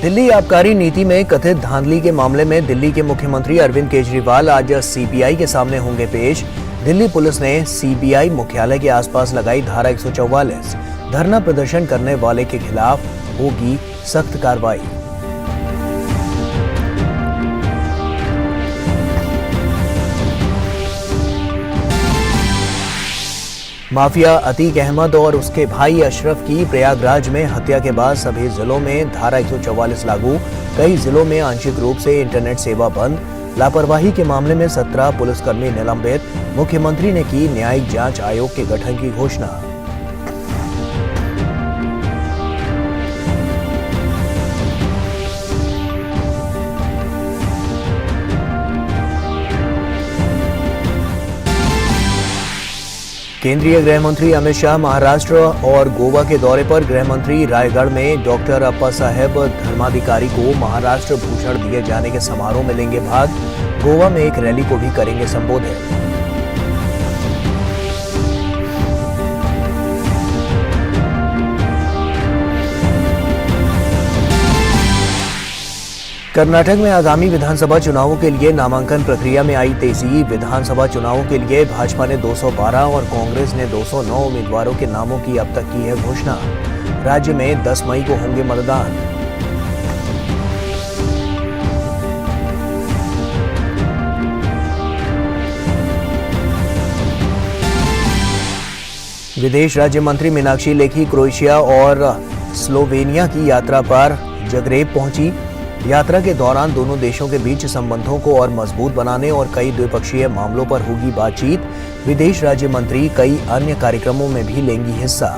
दिल्ली आबकारी नीति में कथित धांधली के मामले में दिल्ली के मुख्यमंत्री अरविंद केजरीवाल आज सीबीआई के सामने होंगे पेश। दिल्ली पुलिस ने सीबीआई मुख्यालय के आसपास लगाई धारा 144। धरना प्रदर्शन करने वाले के खिलाफ होगी सख्त कार्रवाई। माफिया अतीक अहमद और उसके भाई अशरफ की प्रयागराज में हत्या के बाद सभी जिलों में धारा 144 लागू। कई जिलों में आंशिक रूप से इंटरनेट सेवा बंद। लापरवाही के मामले में 17 पुलिसकर्मी निलंबित। मुख्यमंत्री ने की न्यायिक जांच आयोग के गठन की घोषणा। केंद्रीय गृह मंत्री अमित शाह महाराष्ट्र और गोवा के दौरे पर। गृह मंत्री रायगढ़ में डॉक्टर अप्पा साहेब धर्माधिकारी को महाराष्ट्र भूषण दिए जाने के समारोह में लेंगे भाग। गोवा में एक रैली को भी करेंगे संबोधित। कर्नाटक में आगामी विधानसभा चुनावों के लिए नामांकन प्रक्रिया में आई तेजी। विधानसभा चुनावों के लिए भाजपा ने 212 और कांग्रेस ने 209 उम्मीदवारों के नामों की अब तक की है घोषणा। राज्य में 10 मई को होंगे मतदान। विदेश राज्य मंत्री मीनाक्षी लेखी क्रोएशिया और स्लोवेनिया की यात्रा पर जगरेब पहुंची। यात्रा के दौरान दोनों देशों के बीच संबंधों को और मजबूत बनाने और कई द्विपक्षीय मामलों पर होगी बातचीत। विदेश राज्य मंत्री कई अन्य कार्यक्रमों में भी लेंगी हिस्सा।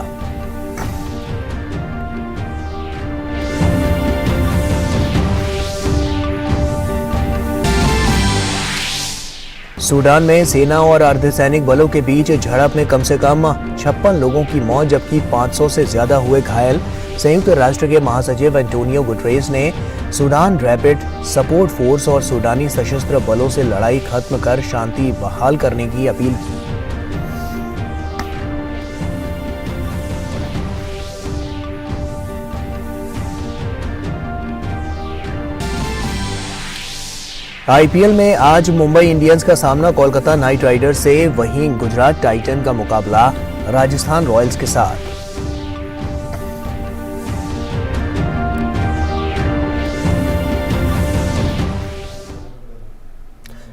सूडान में सेना और अर्धसैनिक बलों के बीच झड़प में कम से कम 56 लोगों की मौत जबकि 500 से ज्यादा हुए घायल। संयुक्त राष्ट्र के महासचिव एंटोनियो गुटरेस ने सूडान रैपिड सपोर्ट फोर्स और सूडानी सशस्त्र बलों से लड़ाई खत्म कर शांति बहाल करने की अपील की। आईपीएल में आज मुंबई इंडियंस का सामना कोलकाता नाइट राइडर्स से, वहीं गुजरात टाइटन का मुकाबला राजस्थान रॉयल्स के साथ।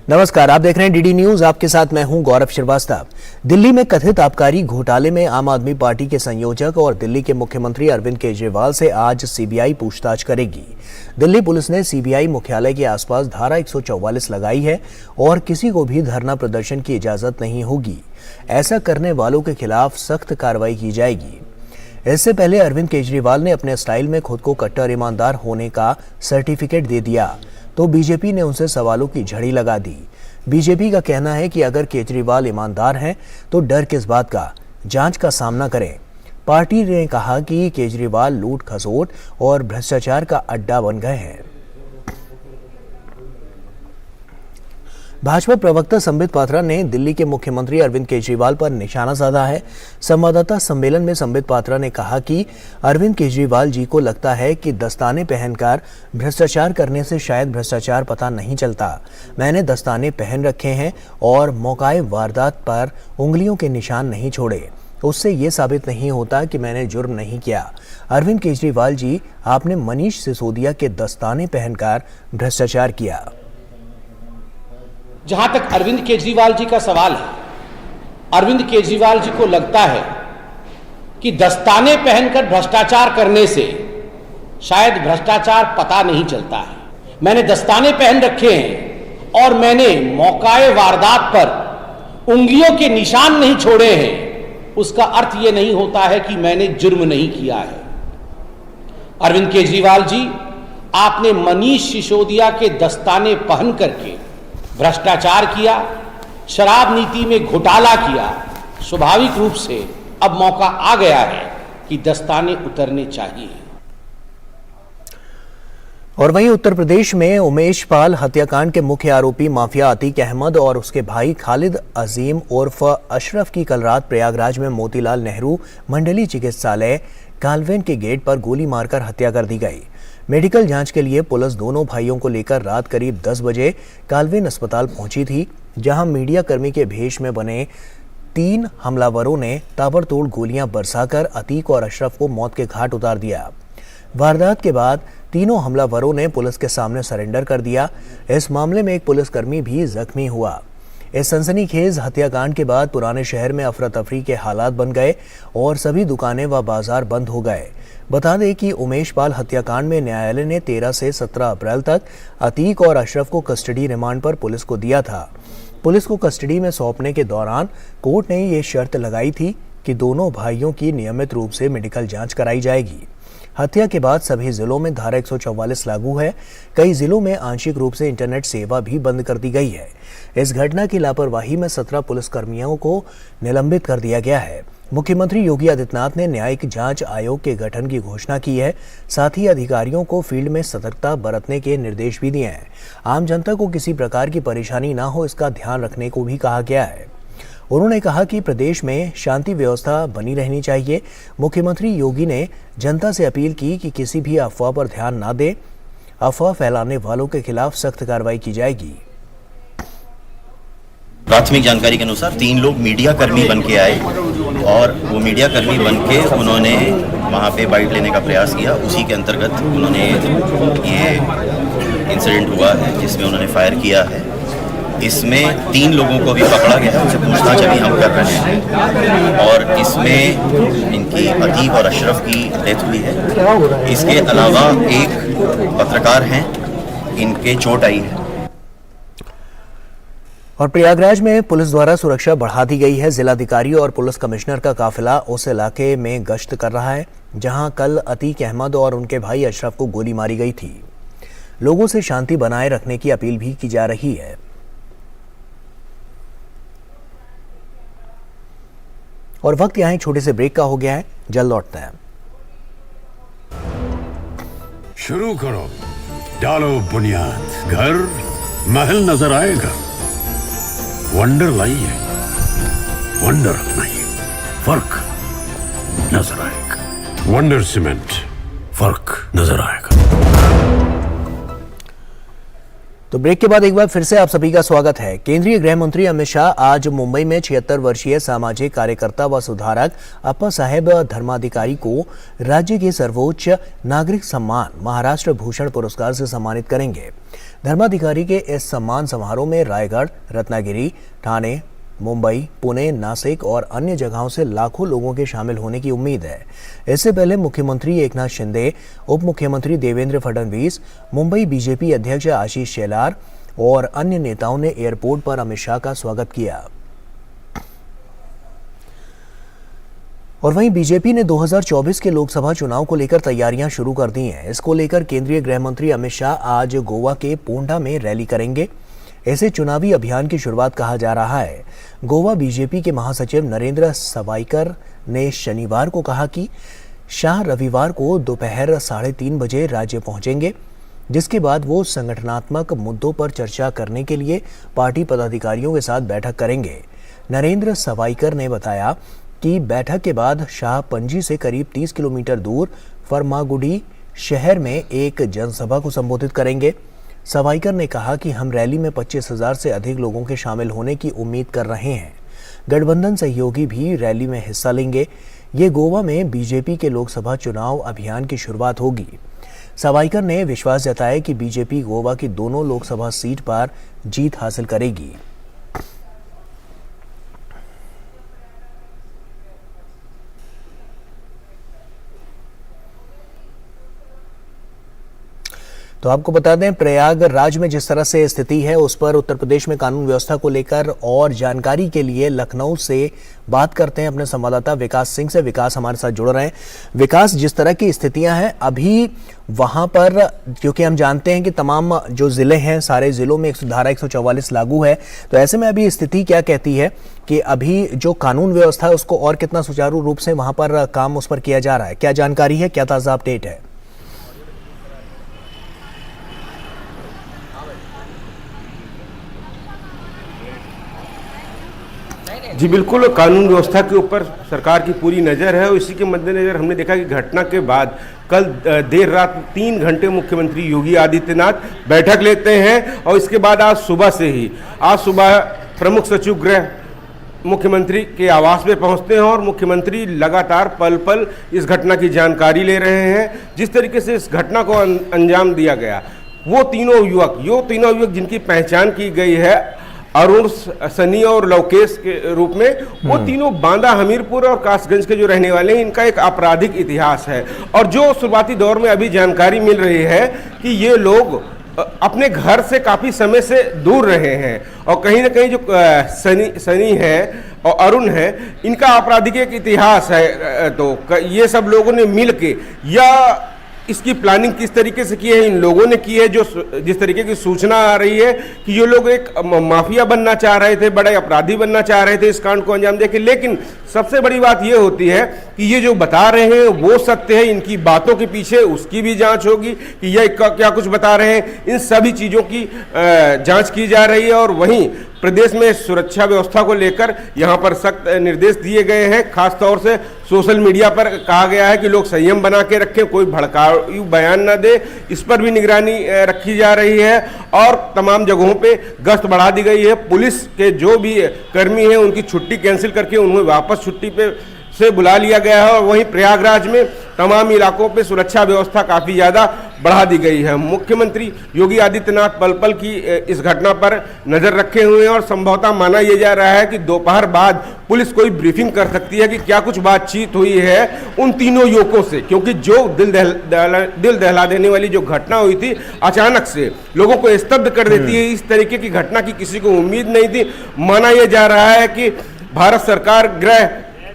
नमस्कार, आप देख रहे हैं डीडी न्यूज। आपके साथ मैं हूं गौरव श्रीवास्तव। दिल्ली में कथित आबकारी घोटाले में आम आदमी पार्टी के संयोजक और दिल्ली के मुख्यमंत्री अरविंद केजरीवाल से आज सीबीआई पूछताछ करेगी। दिल्ली पुलिस ने सीबीआई मुख्यालय के आसपास धारा 144 लगाई है और किसी को भी धरना प्रदर्शन की इजाजत नहीं होगी। ऐसा करने वालों के खिलाफ सख्त कार्रवाई की जाएगी। इससे पहले अरविंद केजरीवाल ने अपने स्टाइल में खुद को कट्टर ईमानदार होने का सर्टिफिकेट दे दिया तो बीजेपी ने उनसे सवालों की झड़ी लगा दी। बीजेपी का कहना है कि अगर केजरीवाल ईमानदार हैं तो डर किस बात का, जांच का सामना करें। पार्टी ने कहा कि केजरीवाल लूट खसोट और भ्रष्टाचार का अड्डा बन गए हैं। भाजपा प्रवक्ता संबित पात्रा ने दिल्ली के मुख्यमंत्री अरविंद केजरीवाल पर निशाना साधा है। संवाददाता सम्मेलन में संबित पात्रा ने कहा कि अरविंद केजरीवाल जी को लगता है कि दस्ताने पहनकर भ्रष्टाचार करने से शायद भ्रष्टाचार पता नहीं चलता। मैंने दस्ताने पहन रखे हैं और मौकाए वारदात पर उंगलियों के निशान नहीं छोड़े। उससे ये साबित नहीं होता कि मैंने जुर्म नहीं किया। अरविंद केजरीवाल जी, आपने मनीष सिसोदिया के दस्ताने पहनकर भ्रष्टाचार किया। जहां तक अरविंद केजरीवाल जी का सवाल है, अरविंद केजरीवाल जी को लगता है कि दस्ताने पहनकर भ्रष्टाचार करने से शायद भ्रष्टाचार पता नहीं चलता है। मैंने दस्ताने पहन रखे हैं और मैंने मौकाए वारदात पर उंगलियों के निशान नहीं छोड़े हैं। उसका अर्थ यह नहीं होता है कि मैंने जुर्म नहीं किया है। अरविंद केजरीवाल जी, आपने मनीष सिसोदिया के दस्ताने पहन करके भ्रष्टाचार किया, शराब नीति में घोटाला किया। स्वाभाविक रूप से अब मौका आ गया है कि दस्ताने उतरने चाहिए। और वहीं उत्तर प्रदेश में उमेश पाल हत्याकांड के मुख्य आरोपी माफिया अतीक अहमद और उसके भाई खालिद अजीम उर्फ अशरफ की कल रात प्रयागराज में मोतीलाल नेहरू मंडलीय चिकित्सालय कालवेन के गेट पर गोली मारकर हत्या कर दी गई। मेडिकल जांच के लिए पुलिस दोनों भाइयों को लेकर रात करीब 10 बजे काल्विन अस्पताल पहुंची थी, जहां मीडिया कर्मी के भेष में बने 3 हमलावरों ने ताबड़तोड़ गोलियां बरसाकर अतीक और अशरफ को मौत के घाट उतार दिया। वारदात के बाद तीनों हमलावरों ने पुलिस के सामने सरेंडर कर दिया। इस मामले में एक पुलिसकर्मी भी जख्मी हुआ। इस सनसनीखेज हत्याकांड के बाद पुराने शहर में अफरा तफरी के हालात बन गए और सभी दुकानें व बाजार बंद हो गए। बता दें कि उमेश पाल हत्याकांड में न्यायालय ने 13 से 17 अप्रैल तक अतीक और अशरफ को कस्टडी रिमांड पर पुलिस को दिया था। पुलिस को कस्टडी में सौंपने के दौरान कोर्ट ने ये शर्त लगाई थी कि दोनों भाइयों की नियमित रूप से मेडिकल जांच कराई जाएगी। हत्या के बाद सभी जिलों में धारा 144 लागू है। कई जिलों में आंशिक रूप से इंटरनेट सेवा भी बंद कर दी गई है। इस घटना की लापरवाही में 17 पुलिसकर्मियों को निलंबित कर दिया गया है। मुख्यमंत्री योगी आदित्यनाथ ने न्यायिक जांच आयोग के गठन की घोषणा की है। साथ ही अधिकारियों को फील्ड में सतर्कता बरतने के निर्देश भी दिए हैं। आम जनता को किसी प्रकार की परेशानी ना हो, इसका ध्यान रखने को भी कहा गया है। उन्होंने कहा कि प्रदेश में शांति व्यवस्था बनी रहनी चाहिए। मुख्यमंत्री योगी ने जनता से अपील की कि किसी भी अफवाह पर ध्यान ना दे। अफवाह फैलाने वालों के खिलाफ सख्त कार्रवाई की जाएगी। प्राथमिक जानकारी के अनुसार 3 लोग मीडिया कर्मी बन के आए और वो मीडिया कर्मी बन के उन्होंने वहाँ पे बाइट लेने का प्रयास किया। उसी के अंतर्गत उन्होंने ये इंसिडेंट हुआ है जिसमें उन्होंने फायर किया है। इसमें 3 लोगों को भी पकड़ा गया है, उनसे पूछताछ अभी हम कर रहे हैं और इसमें इनकी अतीक और अशरफ की डेथ हुई है। इसके अलावा एक पत्रकार हैं, इनके चोट आई है। और प्रयागराज में पुलिस द्वारा सुरक्षा बढ़ा दी गई है। जिलाधिकारी और पुलिस कमिश्नर का काफिला उस इलाके में गश्त कर रहा है जहां कल अतीक अहमद और उनके भाई अशरफ को गोली मारी गई थी। लोगों से शांति बनाए रखने की अपील भी की जा रही है। और वक्त यहाँ छोटे से ब्रेक का हो गया है, जल्द लौटते हैं। शुरू करो, डालो बुनियाद, घर महल नजर आएगा। वंडर लाइए, वंडर अपनाइए, फर्क नजर आएगा। वंडर सीमेंट, फर्क नजर आएगा। तो ब्रेक के बाद एक बार फिर से आप सभी का स्वागत है। केंद्रीय गृह मंत्री अमित शाह आज मुंबई में 76 वर्षीय सामाजिक कार्यकर्ता व सुधारक अप्पा साहेब धर्माधिकारी को राज्य के सर्वोच्च नागरिक सम्मान महाराष्ट्र भूषण पुरस्कार से सम्मानित करेंगे। धर्माधिकारी के इस सम्मान समारोह में रायगढ़, रत्नागिरी, ठाणे, मुंबई, पुणे, नासिक और अन्य जगहों से लाखों लोगों के शामिल होने की उम्मीद है। इससे पहले मुख्यमंत्री एकनाथ शिंदे, उप मुख्यमंत्री देवेंद्र फडणवीस, मुंबई बीजेपी अध्यक्ष आशीष शेलार और अन्य नेताओं ने एयरपोर्ट पर अमित शाह का स्वागत किया। और वहीं बीजेपी ने 2024 के लोकसभा चुनाव को लेकर तैयारियां शुरू कर दी हैं। इसको लेकर केंद्रीय गृह मंत्री अमित शाह आज गोवा के पोंडा में रैली करेंगे। इसे चुनावी अभियान की शुरुआत कहा जा रहा है। गोवा बीजेपी के महासचिव नरेंद्र सवाईकर ने शनिवार को कहा कि शाह रविवार को दोपहर 3:30 बजे राज्य पहुंचेंगे, जिसके बाद वो संगठनात्मक मुद्दों पर चर्चा करने के लिए पार्टी पदाधिकारियों के साथ बैठक करेंगे। नरेंद्र सवाईकर ने बताया कि बैठक के बाद शाह पणजी से करीब 30 किलोमीटर दूर फरमागुडी शहर में एक जनसभा को संबोधित करेंगे। सवाईकर ने कहा कि हम रैली में 25,000 से अधिक लोगों के शामिल होने की उम्मीद कर रहे हैं। गठबंधन सहयोगी भी रैली में हिस्सा लेंगे। ये गोवा में बीजेपी के लोकसभा चुनाव अभियान की शुरुआत होगी। सवाईकर ने विश्वास जताया कि बीजेपी गोवा की दोनों लोकसभा सीट पर जीत हासिल करेगी। तो आपको बता दें, प्रयागराज में जिस तरह से स्थिति है उस पर उत्तर प्रदेश में कानून व्यवस्था को लेकर और जानकारी के लिए लखनऊ से बात करते हैं अपने संवाददाता विकास सिंह से। विकास हमारे साथ जुड़ रहे हैं। विकास, जिस तरह की स्थितियां हैं अभी वहां पर, क्योंकि हम जानते हैं कि तमाम जो जिले हैं सारे जिलों में धारा 144 लागू है, तो ऐसे में अभी स्थिति क्या कहती है कि अभी जो कानून व्यवस्था है उसको और कितना सुचारू रूप से वहां पर काम उस पर किया जा रहा है? क्या जानकारी है, क्या ताजा अपडेट है? जी बिल्कुल, कानून व्यवस्था के ऊपर सरकार की पूरी नज़र है और इसी के मद्देनज़र हमने देखा कि घटना के बाद कल देर रात 3 घंटे मुख्यमंत्री योगी आदित्यनाथ बैठक लेते हैं और इसके बाद आज सुबह प्रमुख सचिव गृह मुख्यमंत्री के आवास में पहुंचते हैं और मुख्यमंत्री लगातार पल पल इस घटना की जानकारी ले रहे हैं। जिस तरीके से इस घटना को अंजाम दिया गया, वो तीनों युवक जिनकी पहचान की गई है अरुण, सनी और लवकेश के रूप में, वो तीनों बांदा, हमीरपुर और कासगंज के जो रहने वाले हैं, इनका एक आपराधिक इतिहास है। और जो शुरुआती दौर में अभी जानकारी मिल रही है कि ये लोग अपने घर से काफी समय से दूर रहे हैं और कहीं ना कहीं जो सनी है और अरुण है, इनका आपराधिक एक इतिहास है। तो ये सब लोगों ने मिलके या इसकी प्लानिंग किस तरीके से की है, इन लोगों ने की है। जो जिस तरीके की सूचना आ रही है कि ये लोग एक माफिया बनना चाह रहे थे, बड़े अपराधी बनना चाह रहे थे इस कांड को अंजाम देके। लेकिन सबसे बड़ी बात ये होती है कि ये जो बता रहे हैं वो सत्य है, इनकी बातों के पीछे उसकी भी जांच होगी कि ये क्या कुछ बता रहे हैं। इन सभी चीज़ों की जांच की जा रही है और वहीं प्रदेश में सुरक्षा व्यवस्था को लेकर यहाँ पर सख्त निर्देश दिए गए हैं। खासतौर से सोशल मीडिया पर कहा गया है कि लोग संयम बना के रखें, कोई भड़काऊ बयान न दे, इस पर भी निगरानी रखी जा रही है और तमाम जगहों पे गश्त बढ़ा दी गई है। पुलिस के जो भी कर्मी हैं उनकी छुट्टी कैंसिल करके उन्हें वापस छुट्टी पे से बुला लिया गया है और वहीं प्रयागराज में तमाम इलाकों पे सुरक्षा व्यवस्था काफ़ी ज़्यादा बढ़ा दी गई है। मुख्यमंत्री योगी आदित्यनाथ पल पल की इस घटना पर नज़र रखे हुए हैं और संभवतः माना यह जा रहा है कि दोपहर बाद पुलिस कोई ब्रीफिंग कर सकती है कि क्या कुछ बातचीत हुई है उन तीनों युवकों से, क्योंकि जो दिल दहला देने वाली जो घटना हुई थी, अचानक से लोगों को स्तब्ध कर देती है। इस तरीके की घटना की किसी को उम्मीद नहीं थी। माना यह जा रहा है कि भारत सरकार गृह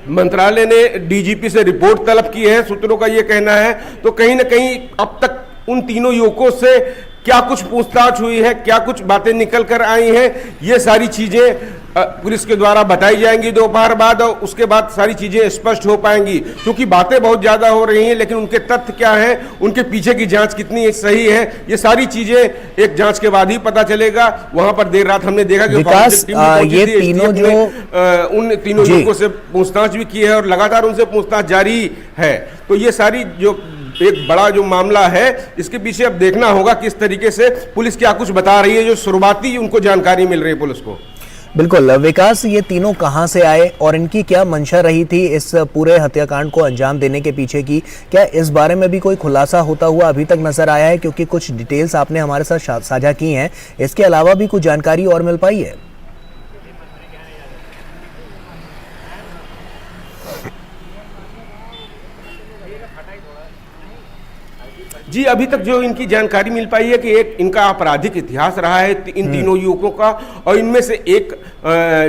मंत्रालय ने डीजीपी से रिपोर्ट तलब की है, सूत्रों का ये कहना है। तो कहीं ना कहीं अब तक उन तीनों युवकों से क्या कुछ पूछताछ हुई है, क्या कुछ बातें निकल कर आई हैं, ये सारी चीज़ें पुलिस के द्वारा बताई जाएंगी दोपहर बाद और उसके बाद सारी चीज़ें स्पष्ट हो पाएंगी। क्योंकि बातें बहुत ज़्यादा हो रही हैं लेकिन उनके तथ्य क्या हैं, उनके पीछे की जांच कितनी सही है, ये सारी चीज़ें एक जांच के बाद ही पता चलेगा। वहाँ पर देर रात हमने देखा कि विकास, ये तीनों जो उन तीनों युवकों से पूछताछ भी की है और लगातार उनसे पूछताछ जारी है। तो ये सारी जो एक बड़ा जो मामला है, इसके पीछे अब देखना होगा किस तरीके से पुलिस क्या कुछ बता रही है, जो शुरुआती उनको जानकारी मिल रही है पुलिस को। बिल्कुल विकास, ये तीनों कहां से आए और इनकी क्या मंशा रही थी इस पूरे हत्याकांड को अंजाम देने के पीछे की? क्या इस बारे में भी कोई खुलासा होता हुआ अभी तक नजर आया है? क्योंकि कुछ डिटेल्स आपने हमारे साथ साझा की हैं, इसके अलावा भी कुछ जानकारी और मिल पाई है? जी, अभी तक जो इनकी जानकारी मिल पाई है कि एक इनका आपराधिक इतिहास रहा है इन तीनों युवकों का और इनमें से एक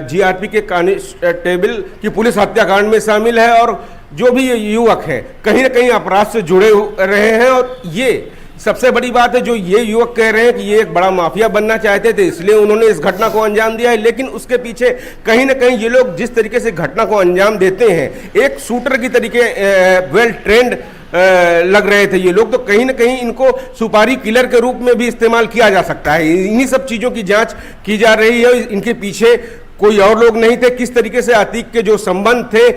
जीआरपी के कांस्टेबल की पुलिस हत्याकांड में शामिल है और जो भी ये युवक हैं कहीं ना कहीं अपराध से जुड़े रहे हैं। और ये सबसे बड़ी बात है, जो ये युवक कह रहे हैं कि ये एक बड़ा माफिया बनना चाहते थे इसलिए उन्होंने इस घटना को अंजाम दिया है। लेकिन उसके पीछे कहीं ना कहीं ये लोग जिस तरीके से घटना को अंजाम देते हैं, एक शूटर की तरीके वेल ट्रेंड लग रहे थे ये लोग। तो कहीं ना कहीं इनको सुपारी किलर के रूप में भी इस्तेमाल किया जा सकता है। इन्हीं सब चीज़ों की जांच की जा रही है। इनके पीछे कोई और लोग नहीं थे। किस तरीके से अतीक के जो संबंध थे,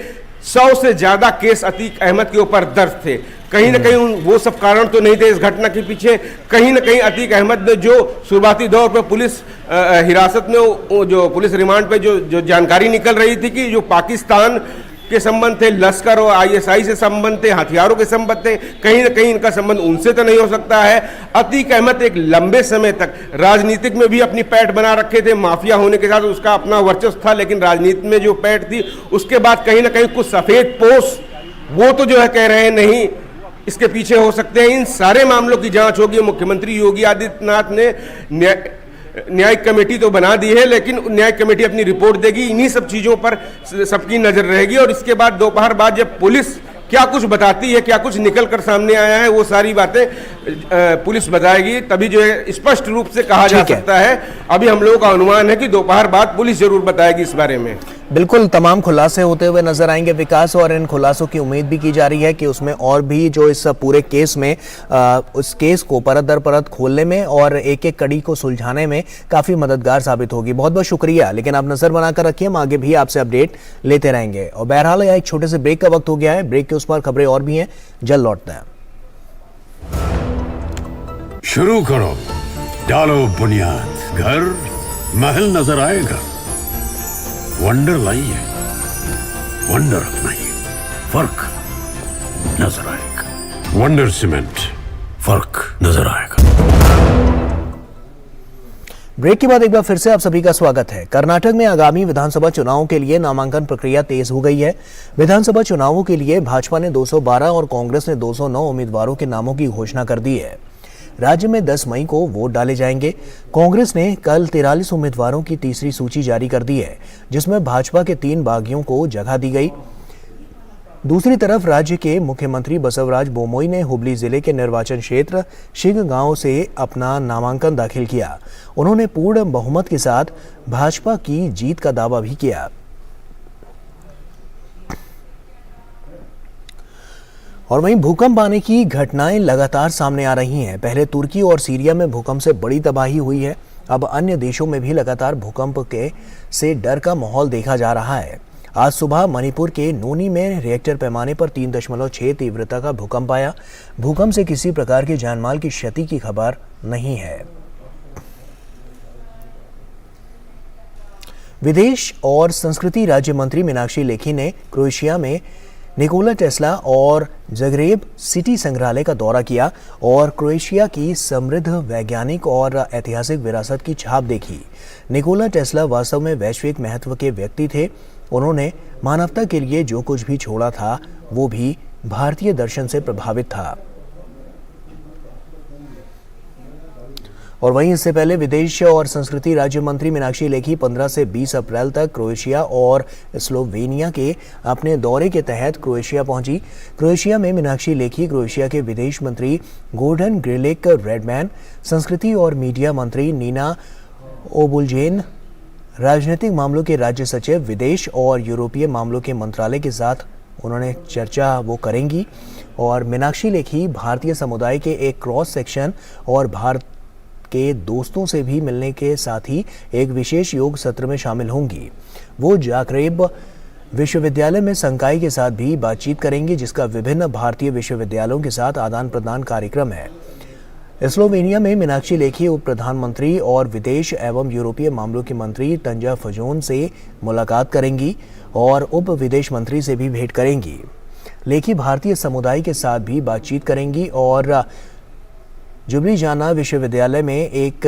100 से ज़्यादा केस अतीक अहमद के ऊपर दर्ज थे। कहीं ना कहीं वो सब कारण तो नहीं थे इस घटना के पीछे। कहीं ना कहीं अतीक अहमद ने जो शुरुआती दौर पर पुलिस हिरासत में जो पुलिस रिमांड पे जो जानकारी निकल रही थी कि जो पाकिस्तान के संबंध थे, लश्कर और आईएसआई से संबंध थे, हथियारों के संबंध थे, कहीं ना कहीं इनका संबंध उनसे तो नहीं हो सकता है। अतीक अहमद एक लंबे समय तक राजनीतिक में भी अपनी पैठ बना रखे थे। माफिया होने के साथ उसका अपना वर्चस्व था, लेकिन राजनीति में जो पैठ थी उसके बाद कहीं ना कहीं कुछ सफेद पोश वो तो जो है कह रहे हैं नहीं इसके पीछे हो सकते हैं। इन सारे मामलों की जांच होगी। मुख्यमंत्री योगी आदित्यनाथ ने न्यायिक कमेटी तो बना दी है, लेकिन न्यायिक कमेटी अपनी रिपोर्ट देगी। इन्हीं सब चीज़ों पर सबकी नज़र रहेगी और इसके बाद दोपहर बाद जब पुलिस क्या कुछ बताती है, क्या कुछ निकल कर सामने आया है, वो सारी बातें पुलिस बताएगी। तभी जो है स्पष्ट रूप से कहा जा सकता है। अभी हम लोगों का अनुमान है कि दोपहर बाद पुलिस जरूर बताएगी इस बारे में। बिल्कुल तमाम खुलासे होते हुए नजर आएंगे विकास, और इन खुलासों की उम्मीद भी की जा रही है कि उसमें और भी जो इस पूरे केस में उस केस को परत दर परत खोलने में और एक एक कड़ी को सुलझाने में काफी मददगार साबित होगी। बहुत बहुत शुक्रिया, लेकिन आप नजर बनाकर रखिए, हम आगे भी आपसे अपडेट लेते रहेंगे। और बहरहाल यहाँ एक छोटे से ब्रेक का वक्त हो गया है, ब्रेक के उस पार खबरें और भी हैं, जल्द लौटते हैं। शुरू करो, डालो बुनियाद, घर महल नजर आएगा, वंडर लाइए, वंडर नहीं, फर्क नजर आएगा, वंडर सीमेंट, फर्क नजर आएगा। ब्रेक के बाद एक बार फिर से आप सभी का स्वागत है। कर्नाटक में आगामी विधानसभा चुनावों के लिए नामांकन प्रक्रिया तेज हो गई है। विधानसभा चुनावों के लिए भाजपा ने 212 और कांग्रेस ने 209 उम्मीदवारों के नामों की घोषणा कर दी है। राज्य में 10 मई को वोट डाले जाएंगे। कांग्रेस ने कल 43 उम्मीदवारों की तीसरी सूची जारी कर दी है, जिसमें भाजपा के 3 बागियों को जगह दी गई। दूसरी तरफ राज्य के मुख्यमंत्री बसवराज बोमोई ने हुबली जिले के निर्वाचन क्षेत्र शिगगांव से अपना नामांकन दाखिल किया। उन्होंने पूर्ण बहुमत के साथ भाजपा की जीत का दावा भी किया। और वहीं भूकंप आने की घटनाएं लगातार सामने आ रही हैं। पहले तुर्की और सीरिया में भूकंप से बड़ी तबाही हुई है। अब अन्य देशों में भी लगातार भूकंप से डर का माहौल देखा जा रहा है। आज सुबह मणिपुर के नोनी में रिएक्टर पैमाने पर 3.6 तीव्रता का भूकंप आया। भूकंप से किसी प्रकार की जानमाल की क्षति की खबर नहीं है। विदेश और संस्कृति राज्य मंत्री मीनाक्षी लेखी ने क्रोएशिया में निकोला टेस्ला और ज़ग्रेब सिटी संग्रहालय का दौरा किया और क्रोएशिया की समृद्ध वैज्ञानिक और ऐतिहासिक विरासत की छाप देखी। निकोला टेस्ला वास्तव में वैश्विक महत्व के व्यक्ति थे। उन्होंने मानवता के लिए जो कुछ भी छोड़ा था वो भी भारतीय दर्शन से प्रभावित था। और वहीं इससे पहले विदेश और संस्कृति राज्य मंत्री मीनाक्षी लेखी 15 से 20 अप्रैल तक क्रोएशिया और स्लोवेनिया के अपने दौरे के तहत क्रोएशिया पहुंची। क्रोएशिया में मीनाक्षी लेखी क्रोएशिया के विदेश मंत्री गोर्डन ग्रिलेक रेडमैन, संस्कृति और मीडिया मंत्री नीना ओबुलजेन, राजनीतिक मामलों के राज्य सचिव, विदेश और यूरोपीय मामलों के मंत्रालय के साथ उन्होंने चर्चा वो करेंगी। और मीनाक्षी लेखी भारतीय समुदाय के एक क्रॉस सेक्शन और भारत के दोस्तों से भी मिलने के साथ ही एक विशेष योग सत्र में शामिल होंगी। वो ज़ग्रेब विश्वविद्यालय में संकाय के साथ भी बातचीत करेंगी, जिसका विभिन्न भारतीय विश्वविद्यालयों के साथ आदान प्रदान कार्यक्रम है। स्लोवेनिया में मीनाक्षी लेखी उप प्रधानमंत्री और विदेश एवं यूरोपीय मामलों के मंत्री तंजा फजोन से मुलाकात करेंगी और उप विदेश मंत्री से भी भेंट करेंगी। लेखी भारतीय समुदाय के साथ भी बातचीत करेंगी और जुबलीजाना विश्वविद्यालय में एक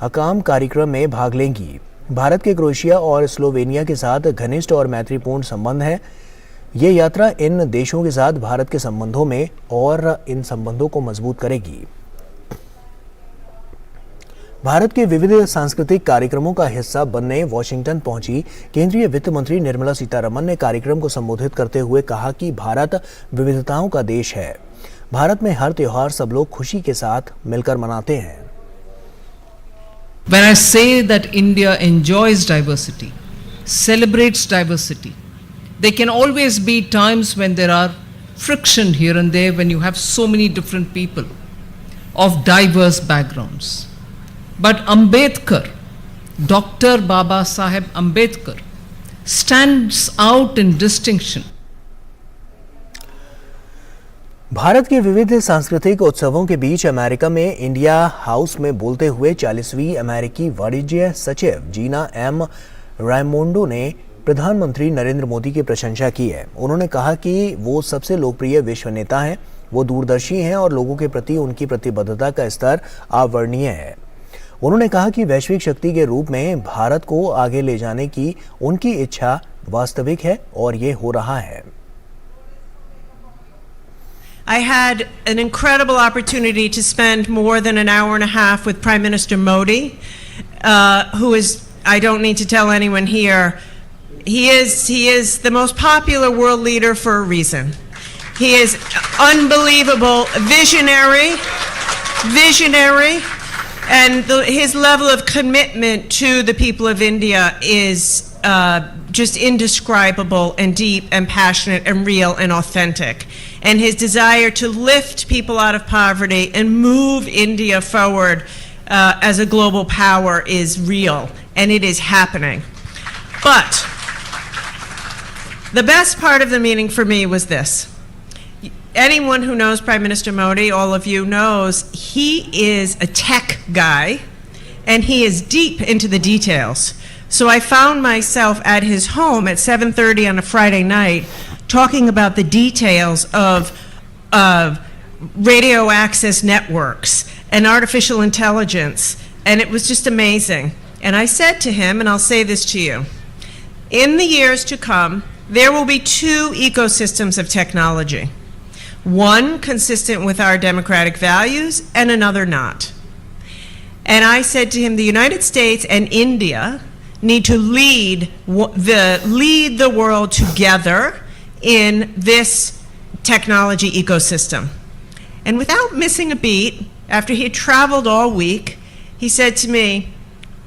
हकाम कार्यक्रम में भाग लेंगी। भारत के क्रोएशिया और स्लोवेनिया के साथ घनिष्ठ और मैत्रीपूर्ण संबंध हैं। ये यात्रा इन देशों के साथ भारत के संबंधों में और इन संबंधों को मजबूत करेगी। भारत के विविध सांस्कृतिक कार्यक्रमों का हिस्सा बनने वॉशिंगटन पहुंची केंद्रीय वित्त मंत्री निर्मला सीतारमण ने कार्यक्रम को संबोधित करते हुए कहा कि भारत विविधताओं का देश है। भारत में हर त्योहार सब लोग खुशी के साथ मिलकर मनाते हैं। When I say that India enjoys diversity, celebrates diversity, there can always be times when there are friction here and there when you have so many different people of diverse backgrounds. But Ambedkar, Dr. Baba Saheb Ambedkar, stands out in distinction. Bharat के विविध सांस्कृतिक उत्सवों के बीच America में India house में बोलते हुए 40वीं अमेरिकी वाणिज्य सचिव जीना एम रायमोंडो ने प्रधानमंत्री नरेंद्र मोदी की प्रशंसा की है। उन्होंने कहा कि वो सबसे लोकप्रिय विश्व नेता हैं, वो दूरदर्शी हैं और लोगों के प्रति उनकी प्रतिबद्धता का स्तर अवर्णनीय है। उन्होंने कहा कि वैश्विक शक्ति के रूप में भारत को आगे ले जाने की उनकी इच्छा वास्तविक है और ये हो रहा है। I had an incredible opportunity to spend more than an hour and a half with Prime Minister Modi, who is, I don't need to tell anyone here, he is the most popular world leader for a reason. He is unbelievable, visionary, And his level of commitment to the people of India is just indescribable and deep and passionate and real and authentic. And his desire to lift people out of poverty and move India forward as a global power is real, and it is happening. But the best part of the meeting for me was this. Anyone who knows Prime Minister Modi, all of you knows, he is a tech guy, and he is deep into the details. So I found myself at his home at 7:30 on a Friday night talking about the details of radio access networks and artificial intelligence, and it was just amazing. And I said to him, and I'll say this to you, in the years to come, there will be two ecosystems of technology. One consistent with our democratic values and another not. And I said to him, the United States and India need to lead the world together in this technology ecosystem. And without missing a beat, after he had traveled all week, he said to me,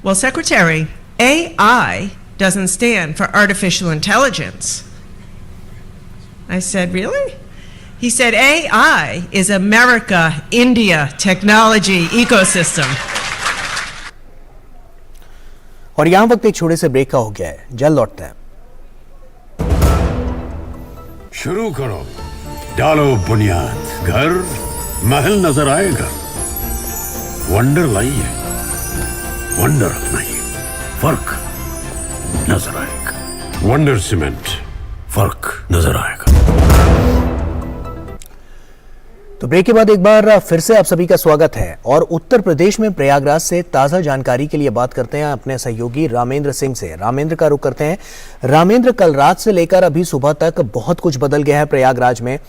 well, Secretary, AI doesn't stand for artificial intelligence. I said, really? He said, AI is America-India technology ecosystem. और यहाँ वक्त एक छोटे से break का हो गया है, जल्द लौटते हैं। शुरू करो, डालो बुनियाद, घर महल नजर आएगा। वंडर लाइए, वंडर अपनाइए, फर्क नजर आएगा। वंडर सीमेंट, फर्क नजर आएगा। तो ब्रेक के बाद एक बार फिर से आप सभी का स्वागत है और उत्तर प्रदेश में प्रयागराज से ताजा जानकारी के लिए बात करते हैं अपने सहयोगी रामेंद्र सिंह से। रामेंद्र का रुख करते हैं। रामेंद्र, कल रात से लेकर अभी सुबह तक बहुत कुछ बदल गया है प्रयागराज में।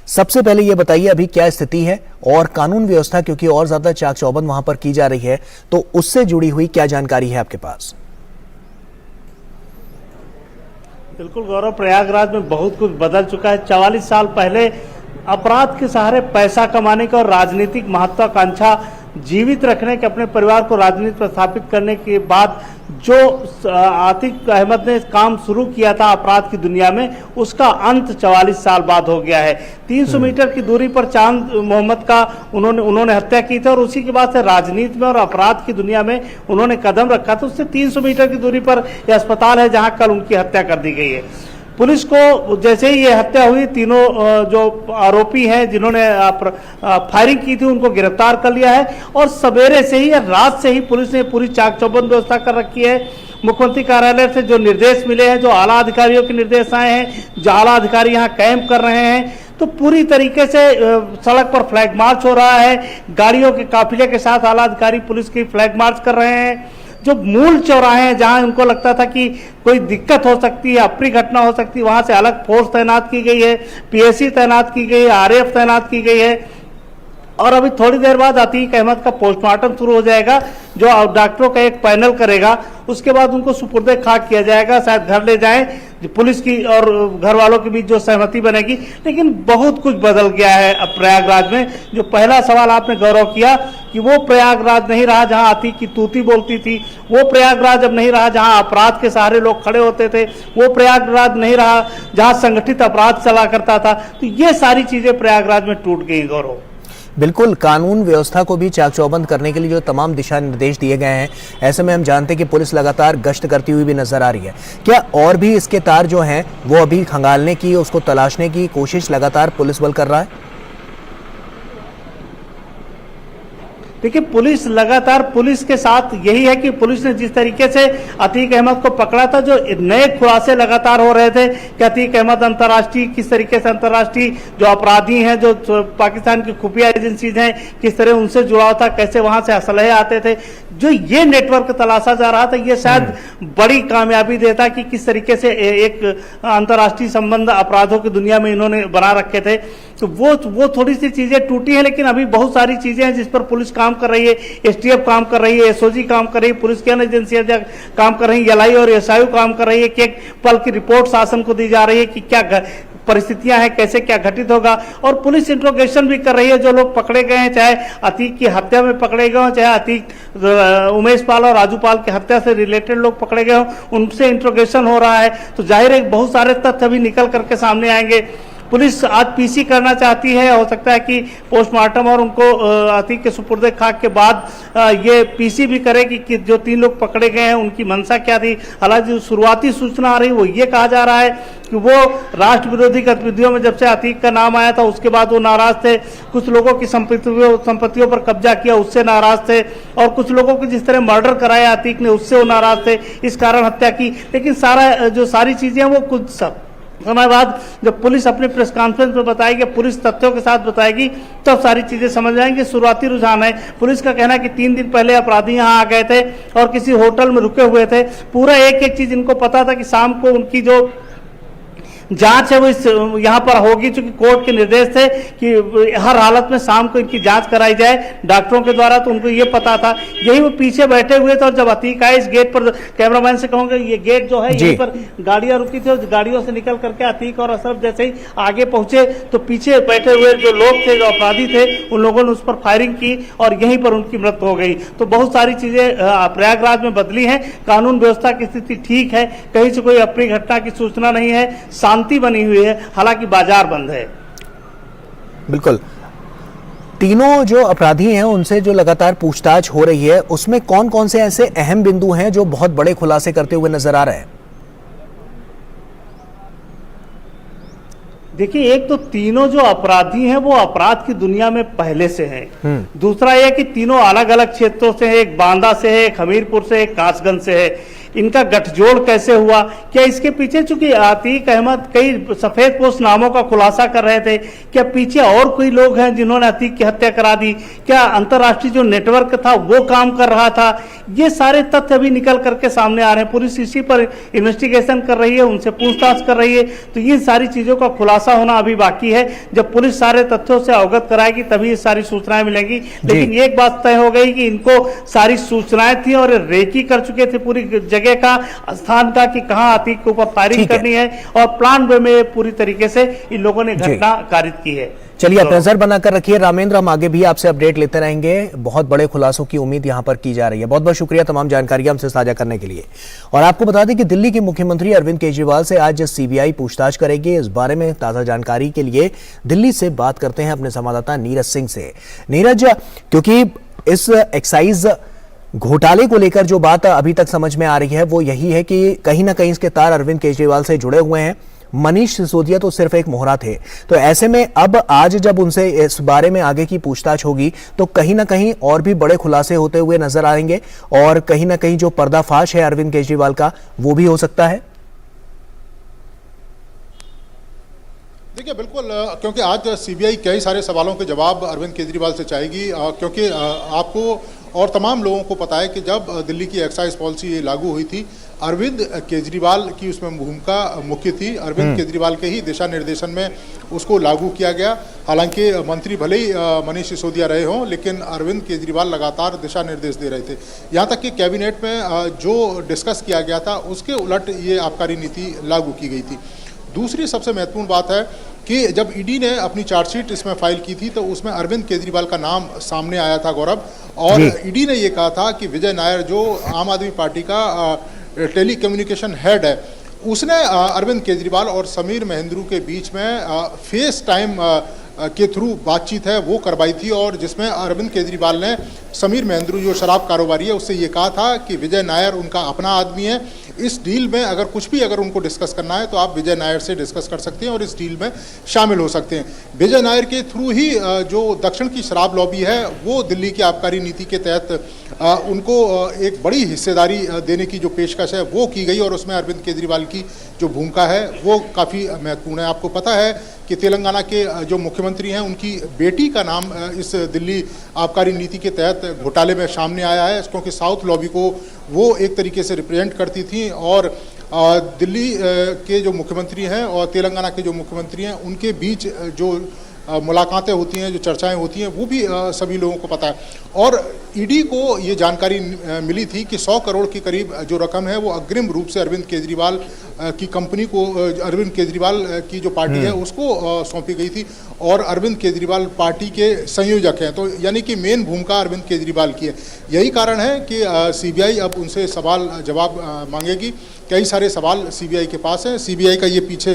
सबसे पहले ये बताइए अभी क्या स्थिति है और कानून व्यवस्था क्योंकि और ज्यादा चाक चौबंद वहां पर की जा रही है, तो उससे जुड़ी हुई क्या जानकारी है आपके पास? बिल्कुल गौरव, प्रयागराज में बहुत कुछ बदल चुका है। 44 साल पहले अपराध के सहारे पैसा कमाने का और राजनीतिक महत्वाकांक्षा जीवित रखने के, अपने परिवार को राजनीति पर स्थापित करने के बाद जो आतिक अहमद ने काम शुरू किया था अपराध की दुनिया में, उसका अंत 44 साल बाद हो गया है। 300 मीटर की दूरी पर चांद मोहम्मद का उन्होंने हत्या की थी और उसी के बाद से राजनीति में और अपराध की दुनिया में उन्होंने कदम रखा था। उससे 300 मीटर की दूरी पर यह अस्पताल है जहां कल उनकी हत्या कर दी गई है। पुलिस को जैसे ही ये हत्या हुई, तीनों जो आरोपी हैं जिन्होंने फायरिंग की थी उनको गिरफ्तार कर लिया है और सवेरे से ही या रात से ही पुलिस ने पूरी चाक चौबंद व्यवस्था कर रखी है। मुख्यमंत्री कार्यालय से जो निर्देश मिले हैं, जो आला अधिकारियों के निर्देश आए हैं, जो आला अधिकारी यहाँ कैंप कर रहे हैं, तो पूरी तरीके से सड़क पर फ्लैग मार्च हो रहा है। गाड़ियों के काफिले के साथ आला अधिकारी पुलिस की फ्लैग मार्च कर रहे हैं। जो मूल चौराहे हैं जहां उनको लगता था कि कोई दिक्कत हो सकती है, अप्रिय घटना हो सकती है, वहां से अलग फोर्स तैनात की गई है, पीएसी तैनात की गई है, आरएएफ तैनात की गई है। और अभी थोड़ी देर बाद अतीक अहमद का पोस्टमार्टम शुरू हो जाएगा, जो डॉक्टरों का एक पैनल करेगा। उसके बाद उनको सुपुर्दे खाक किया जाएगा, शायद घर ले जाएं। पुलिस की और घर वालों के बीच जो सहमति बनेगी, लेकिन बहुत कुछ बदल गया है अब प्रयागराज में। जो पहला सवाल आपने गौरव किया कि वो प्रयागराज नहीं रहा जहां अतीक की तूती बोलती थी, वो प्रयागराज अब नहीं रहा जहां अपराध के सहारे लोग खड़े होते थे, वो प्रयागराज नहीं रहा जहां संगठित अपराध चला करता था। तो ये सारी चीजें प्रयागराज में टूट गई गौरव। बिल्कुल, कानून व्यवस्था को भी चाक चौबंद करने के लिए जो तमाम दिशा निर्देश दिए गए हैं, ऐसे में हम जानते हैं कि पुलिस लगातार गश्त करती हुई भी नजर आ रही है। क्या और भी इसके तार जो हैं वो अभी खंगालने की, उसको तलाशने की कोशिश लगातार पुलिस बल कर रहा है? देखिए, पुलिस लगातार पुलिस के साथ यही है कि पुलिस ने जिस तरीके से अतीक अहमद को पकड़ा था, जो नए खुलासे लगातार हो रहे थे कि अतीक अहमद अंतर्राष्ट्रीय, किस तरीके से अंतर्राष्ट्रीय जो अपराधी हैं, जो पाकिस्तान की खुफिया एजेंसीज हैं, किस तरह उनसे जुड़ाव था, कैसे वहां से असलहे आते थे, जो ये नेटवर्क तलाशा जा रहा था, ये शायद बड़ी कामयाबी देता कि किस तरीके से एक अंतर्राष्ट्रीय संबंध अपराधों की दुनिया में इन्होंने बना रखे थे। तो वो थोड़ी सी चीजें टूटी हैं, लेकिन अभी बहुत सारी चीजें हैं जिस पर पुलिस काम कर रही है, एसटीएफ काम कर रही है, एसओजी काम कर रही है, पुलिस की अन्य एजेंसियां काम कर रही है, एलआई और एसआईयू काम कर रही है कि एक पल की रिपोर्ट शासन को दी जा रही है कि क्या परिस्थितियां हैं, कैसे क्या घटित होगा। और पुलिस इंट्रोगेशन भी कर रही है, जो लोग पकड़े गए हैं, चाहे अतीक की हत्या में पकड़े गए हों, चाहे अतीक उमेश पाल और राजू पाल की हत्या से रिलेटेड लोग पकड़े गए हों, उनसे इंट्रोगेशन हो रहा है। तो जाहिर है बहुत सारे तथ्य अभी निकल करके सामने आएंगे। पुलिस आज पीसी करना चाहती है, हो सकता है कि पोस्टमार्टम और उनको अतीक के सुपुर्द खाक के बाद ये पीसी भी करेगी कि जो 3 लोग पकड़े गए हैं उनकी मंशा क्या थी। हालांकि जो शुरुआती सूचना आ रही वो ये कहा जा रहा है कि वो राष्ट्र विरोधी गतिविधियों में जब से अतीक का नाम आया था उसके बाद वो नाराज थे, कुछ लोगों की संपत्तियों पर कब्जा किया उससे नाराज थे, और कुछ लोगों को जिस तरह मर्डर कराया अतीक ने उससे वो नाराज थे, इस कारण हत्या की। लेकिन सारी चीजें वो कुछ समय बाद जब पुलिस अपने प्रेस कॉन्फ्रेंस में बताएगी, पुलिस तथ्यों के साथ बताएगी, तब सारी चीजें समझ आएंगी। शुरुआती रुझान है, पुलिस का कहना है कि 3 दिन पहले अपराधी यहां आ गए थे और किसी होटल में रुके हुए थे। पूरा एक एक चीज इनको पता था कि शाम को उनकी जो जांच है वो यहाँ पर होगी, चूंकि कोर्ट के निर्देश थे कि हर हालत में शाम को इनकी जांच कराई जाए डॉक्टरों के द्वारा, तो उनको ये पता था। यही वो पीछे बैठे हुए थे और जब अतीक आए इस गेट पर, कैमरामैन से कहूंगा ये गेट जो है यहीं पर गाड़ियां रुकी थी और गाड़ियों से निकल करके अतीक और अशरफ जैसे ही आगे पहुंचे तो पीछे बैठे हुए जो लोग थे, जो अपराधी थे, उन लोगों ने उस पर फायरिंग की और यहीं पर उनकी मृत्यु हो गई। तो बहुत सारी चीजें प्रयागराज में बदली हैं। कानून व्यवस्था की स्थिति ठीक है, कहीं से कोई अपनी घटना की सूचना नहीं है, शांति बनी हुई है, हालांकि बाजार बंद है। बिल्कुल, तीनों जो अपराधी हैं उनसे जो लगातार पूछताछ हो रही है उसमें कौन कौन से ऐसे अहम बिंदु हैं जो बहुत बड़े खुलासे करते हुए नजर आ रहे हैं? देखिए, एक तो तीनों जो अपराधी हैं वो अपराध की दुनिया में पहले से हैं। दूसरा यह कि तीनों अलग अलग क्षेत्रों से हैं, एक बांदा से है, एक हमीरपुर से, एक कासगंज से है। इनका गठजोड़ कैसे हुआ, क्या इसके पीछे, चूंकि अतीक अहमद कई सफेद पोस्ट नामों का खुलासा कर रहे थे, क्या पीछे और कोई लोग हैं जिन्होंने अतीक की हत्या करा दी, क्या अंतर्राष्ट्रीय जो नेटवर्क था वो काम कर रहा था, ये सारे तथ्य अभी निकल करके सामने आ रहे हैं। पुलिस इसी पर इन्वेस्टिगेशन कर रही है, उनसे पूछताछ कर रही है, तो ये सारी चीजों का खुलासा होना अभी बाकी है। जब पुलिस सारे तथ्यों से अवगत कराएगी तभी ये सारी सूचनाएं मिलेंगी। लेकिन एक बात तय हो गई कि इनको सारी सूचनाएं थी और रेकी कर चुके थे पूरी जगह का, स्थान का, कि कहां अतीक के ऊपर फायरिंग करनी है, और प्लान वे में पूरी तरीके से इन लोगों ने घटना कारित की है। चलिए, आप नजर बनाकर रखिए रामेंद्र, हम आगे भी आपसे अपडेट लेते रहेंगे। बहुत बड़े खुलासों की उम्मीद यहां पर की जा रही है। बहुत बहुत शुक्रिया तमाम जानकारी हमसे साझा करने के लिए। और आपको बता दें कि दिल्ली के मुख्यमंत्री अरविंद केजरीवाल से आज सीबीआई पूछताछ करेगी। इस बारे में ताजा जानकारी के लिए दिल्ली से बात करते हैं अपने संवाददाता नीरज सिंह से। नीरज, क्योंकि इस एक्साइज घोटाले को लेकर जो बात अभी तक समझ में आ रही है वो यही है कि कहीं ना कहीं इसके तार अरविंद केजरीवाल से जुड़े हुए हैं। मनीष सिसोदिया तो सिर्फ एक मोहरा थे, तो ऐसे में अब आज जब उनसे इस बारे में आगे की पूछताछ होगी तो कहीं ना कहीं और भी बड़े खुलासे होते हुए नजर आएंगे और कहीं ना कहीं जो पर्दाफाश है अरविंद केजरीवाल का वो भी हो सकता है। देखिए, बिल्कुल, क्योंकि आज सीबीआई कई सारे सवालों के जवाब अरविंद केजरीवाल से चाहेगी, क्योंकि आपको और तमाम लोगों को पता है कि जब दिल्ली की एक्साइज पॉलिसी लागू हुई थी, अरविंद केजरीवाल की उसमें भूमिका मुख्य थी। अरविंद केजरीवाल के ही दिशा निर्देशन में उसको लागू किया गया। हालांकि मंत्री भले ही मनीष सिसोदिया रहे हों, लेकिन अरविंद केजरीवाल लगातार दिशा निर्देश दे रहे थे। यहाँ तक कि कैबिनेट में जो डिस्कस किया गया था उसके उलट ये आबकारी नीति लागू की गई थी। दूसरी सबसे महत्वपूर्ण बात है कि जब ईडी ने अपनी चार्जशीट इसमें फाइल की थी तो उसमें अरविंद केजरीवाल का नाम सामने आया था, गौरव, और ईडी ने ये कहा था कि विजय नायर जो आम आदमी पार्टी का टेली कम्युनिकेशन हेड है, उसने अरविंद केजरीवाल और समीर महेंद्रू के बीच में फेस टाइम के थ्रू बातचीत है वो करवाई थी, और जिसमें अरविंद केजरीवाल ने समीर महेंद्रू जो शराब कारोबारी है उससे ये कहा था कि विजय नायर उनका अपना आदमी है, इस डील में अगर कुछ भी अगर उनको डिस्कस करना है तो आप विजय नायर से डिस्कस कर सकते हैं और इस डील में शामिल हो सकते हैं। विजय नायर के थ्रू ही जो दक्षिण की शराब लॉबी है वो दिल्ली की आबकारी नीति के तहत उनको एक बड़ी हिस्सेदारी देने की जो पेशकश है वो की गई, और उसमें अरविंद केजरीवाल की जो भूमिका है वो काफ़ी महत्वपूर्ण है। आपको पता है कि तेलंगाना के जो मुख्यमंत्री हैं उनकी बेटी का नाम इस दिल्ली आबकारी नीति के तहत घोटाले में सामने आया है, क्योंकि साउथ लॉबी को वो एक तरीके से रिप्रेजेंट करती थी, और दिल्ली के जो मुख्यमंत्री हैं और तेलंगाना के जो मुख्यमंत्री हैं उनके बीच जो मुलाकातें होती हैं, जो चर्चाएं होती हैं, वो भी सभी लोगों को पता है। और ईडी को ये जानकारी मिली थी कि 100 करोड़ के करीब जो रकम है वो अग्रिम रूप से अरविंद केजरीवाल की कंपनी को अरविंद केजरीवाल की जो पार्टी है उसको सौंपी गई थी और अरविंद केजरीवाल पार्टी के संयोजक हैं, तो यानी कि मेन भूमिका अरविंद केजरीवाल की है। यही कारण है कि सीबीआई अब उनसे सवाल जवाब मांगेगी। कई सारे सवाल सीबीआई के पास हैं। सीबीआई का ये पीछे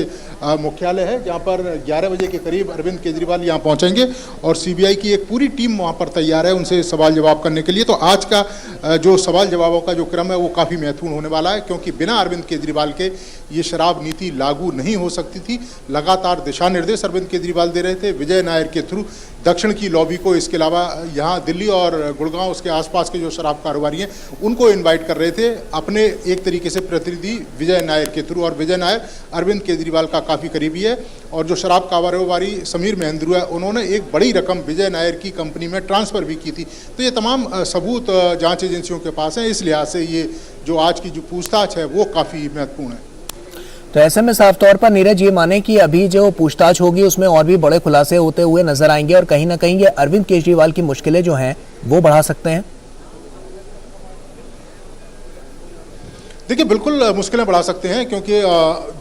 मुख्यालय है जहाँ पर 11 बजे के करीब अरविंद केजरीवाल यहाँ पहुँचेंगे और सीबीआई की एक पूरी टीम वहाँ पर तैयार है उनसे सवाल जवाब करने के लिए। तो आज का जो सवाल जवाबों का जो क्रम है वो काफ़ी महत्वपूर्ण होने वाला है, क्योंकि बिना अरविंद केजरीवाल के ये शराब नीति लागू नहीं हो सकती थी। लगातार दिशा निर्देश अरविंद केजरीवाल दे रहे थे विजय नायर के थ्रू दक्षिण की लॉबी को, इसके अलावा यहाँ दिल्ली और गुड़गांव उसके आसपास के जो शराब कारोबारी हैं उनको इनवाइट कर रहे थे अपने एक तरीके से प्रतिनिधि विजय नायर के थ्रू। और विजय नायर अरविंद केजरीवाल का काफ़ी करीबी है और जो शराब कारोबारी समीर महेंद्रू है उन्होंने एक बड़ी रकम विजय नायर की कंपनी में ट्रांसफ़र भी की थी। तो ये तमाम सबूत जांच एजेंसियों के पास हैं, इस लिहाज से ये जो आज की जो पूछताछ है वो काफ़ी महत्वपूर्ण है। तो ऐसे में साफ तौर पर नीरज ये माने कि अभी जो पूछताछ होगी उसमें और भी बड़े खुलासे होते हुए नजर आएंगे और कहीं ना कहीं ये अरविंद केजरीवाल की मुश्किलें जो हैं वो बढ़ा सकते हैं। देखिए, बिल्कुल मुश्किलें बढ़ा सकते हैं, क्योंकि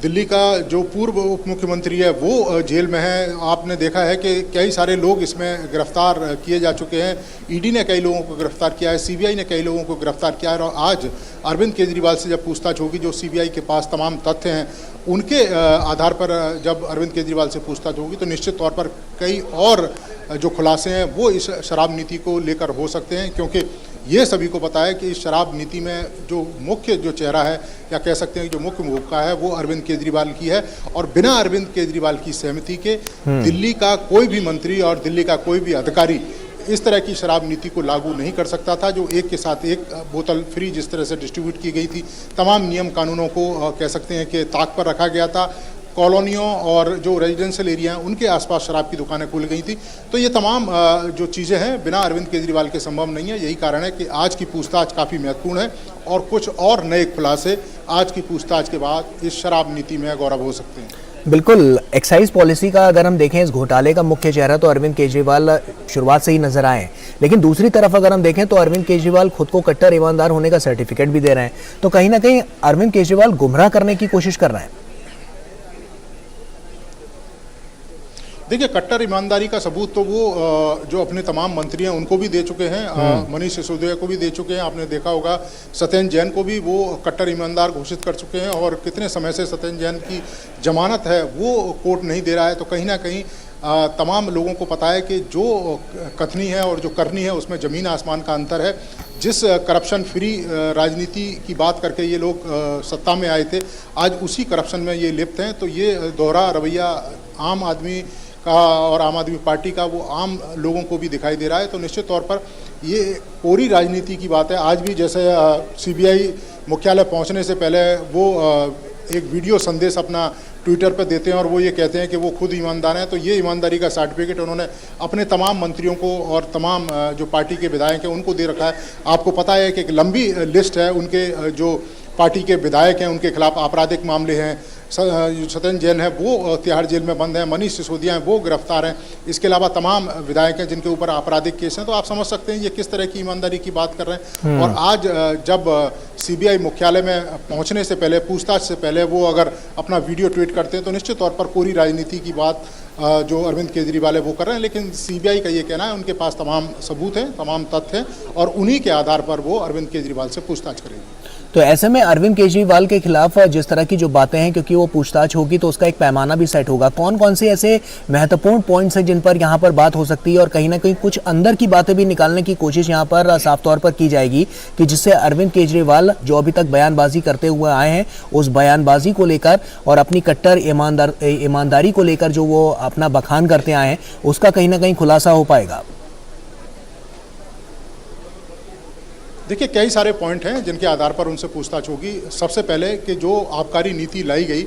दिल्ली का जो पूर्व उप मुख्यमंत्री है वो जेल में है। आपने देखा है कि कई सारे लोग इसमें गिरफ्तार किए जा चुके हैं। ईडी ने कई लोगों को गिरफ्तार किया है, सीबीआई ने कई लोगों को गिरफ्तार किया है और आज अरविंद केजरीवाल से जब पूछताछ होगी, जो सीबीआई के पास तमाम तथ्य हैं उनके आधार पर जब अरविंद केजरीवाल से पूछताछ होगी तो निश्चित तौर पर कई और जो खुलासे हैं वो इस शराब नीति को लेकर हो सकते हैं, क्योंकि ये सभी को पता है कि इस शराब नीति में जो मुख्य जो चेहरा है या कह सकते हैं जो मुख्य भूमिका है वो अरविंद केजरीवाल की है और बिना अरविंद केजरीवाल की सहमति के दिल्ली का कोई भी मंत्री और दिल्ली का कोई भी अधिकारी इस तरह की शराब नीति को लागू नहीं कर सकता था, जो एक के साथ एक बोतल फ्री जिस तरह से डिस्ट्रीब्यूट की गई थी। तमाम नियम कानूनों को कह सकते हैं कि ताक पर रखा गया था। कॉलोनियों और जो रेजिडेंशियल एरिया हैं उनके आसपास शराब की दुकानें खुल गई थी। तो ये तमाम जो चीज़ें हैं बिना अरविंद केजरीवाल के संभव नहीं है। यही कारण है कि आज की पूछताछ काफ़ी महत्वपूर्ण है और कुछ और नए खुलासे आज की पूछताछ के बाद इस शराब नीति में गौरव हो सकते हैं। बिल्कुल, एक्साइज पॉलिसी का अगर हम देखें इस घोटाले का मुख्य चेहरा तो अरविंद केजरीवाल शुरुआत से ही नजर आए, लेकिन दूसरी तरफ अगर हम देखें तो अरविंद केजरीवाल खुद को कट्टर ईमानदार होने का सर्टिफिकेट भी दे रहे हैं। तो कहीं ना कहीं अरविंद केजरीवाल गुमराह करने की कोशिश कर रहे हैं। देखिए, कट्टर ईमानदारी का सबूत तो वो जो अपने तमाम मंत्री हैं उनको भी दे चुके हैं, मनीष सिसोदिया को भी दे चुके हैं। आपने देखा होगा सत्येंद्र जैन को भी वो कट्टर ईमानदार घोषित कर चुके हैं और कितने समय से सत्येंद्र जैन की जमानत है वो कोर्ट नहीं दे रहा है। तो कहीं ना कहीं तमाम लोगों को पता है कि जो कथनी है और जो करनी है उसमें ज़मीन आसमान का अंतर है। जिस करप्शन फ्री राजनीति की बात करके ये लोग सत्ता में आए थे, आज उसी करप्शन में ये लिप्त हैं। तो ये दोहरा रवैया आम आदमी का और आम आदमी पार्टी का वो आम लोगों को भी दिखाई दे रहा है। तो निश्चित तौर पर ये पूरी राजनीति की बात है। आज भी जैसे सीबीआई मुख्यालय पहुंचने से पहले वो एक वीडियो संदेश अपना ट्विटर पर देते हैं और वो ये कहते हैं कि वो खुद ईमानदार हैं। तो ये ईमानदारी का सर्टिफिकेट उन्होंने अपने तमाम मंत्रियों को और तमाम जो पार्टी के विधायक हैं उनको दे रखा है। आपको पता है कि एक लंबी लिस्ट है उनके जो पार्टी के विधायक हैं उनके खिलाफ आपराधिक मामले हैं। सत्येंद्र जैन है वो तिहाड़ जेल में बंद है, मनीष सिसोदिया हैं वो गिरफ्तार हैं। इसके अलावा तमाम विधायक हैं जिनके ऊपर आपराधिक केस हैं। तो आप समझ सकते हैं ये किस तरह की ईमानदारी की बात कर रहे हैं। और आज जब सीबीआई मुख्यालय में पहुंचने से पहले, पूछताछ से पहले वो अगर अपना वीडियो ट्वीट करते हैं तो निश्चित तौर पर पूरी राजनीति की बात जो अरविंद केजरीवाल है वो कर रहे हैं। लेकिन सीबीआई का ये कहना है उनके पास तमाम सबूत हैं, तमाम तथ्य हैं और उन्हीं के आधार पर वो अरविंद केजरीवाल से पूछताछ करेंगे। तो ऐसे में अरविंद केजरीवाल के खिलाफ जिस तरह की जो बातें हैं, क्योंकि वो पूछताछ होगी तो उसका एक पैमाना भी सेट होगा, कौन कौन से ऐसे महत्वपूर्ण पॉइंट्स हैं जिन पर यहाँ पर बात हो सकती है और कहीं ना कहीं कुछ अंदर की बातें भी निकालने की कोशिश यहाँ पर साफ तौर पर की जाएगी कि जिससे अरविंद केजरीवाल जो अभी तक बयानबाजी करते हुए आए हैं उस बयानबाजी को लेकर और अपनी कट्टर ईमानदारी को लेकर जो वो अपना बखान करते आए हैं उसका कहीं ना कहीं खुलासा हो पाएगा। देखिए, कई सारे पॉइंट हैं जिनके आधार पर उनसे पूछताछ होगी। सबसे पहले कि जो आबकारी नीति लाई गई,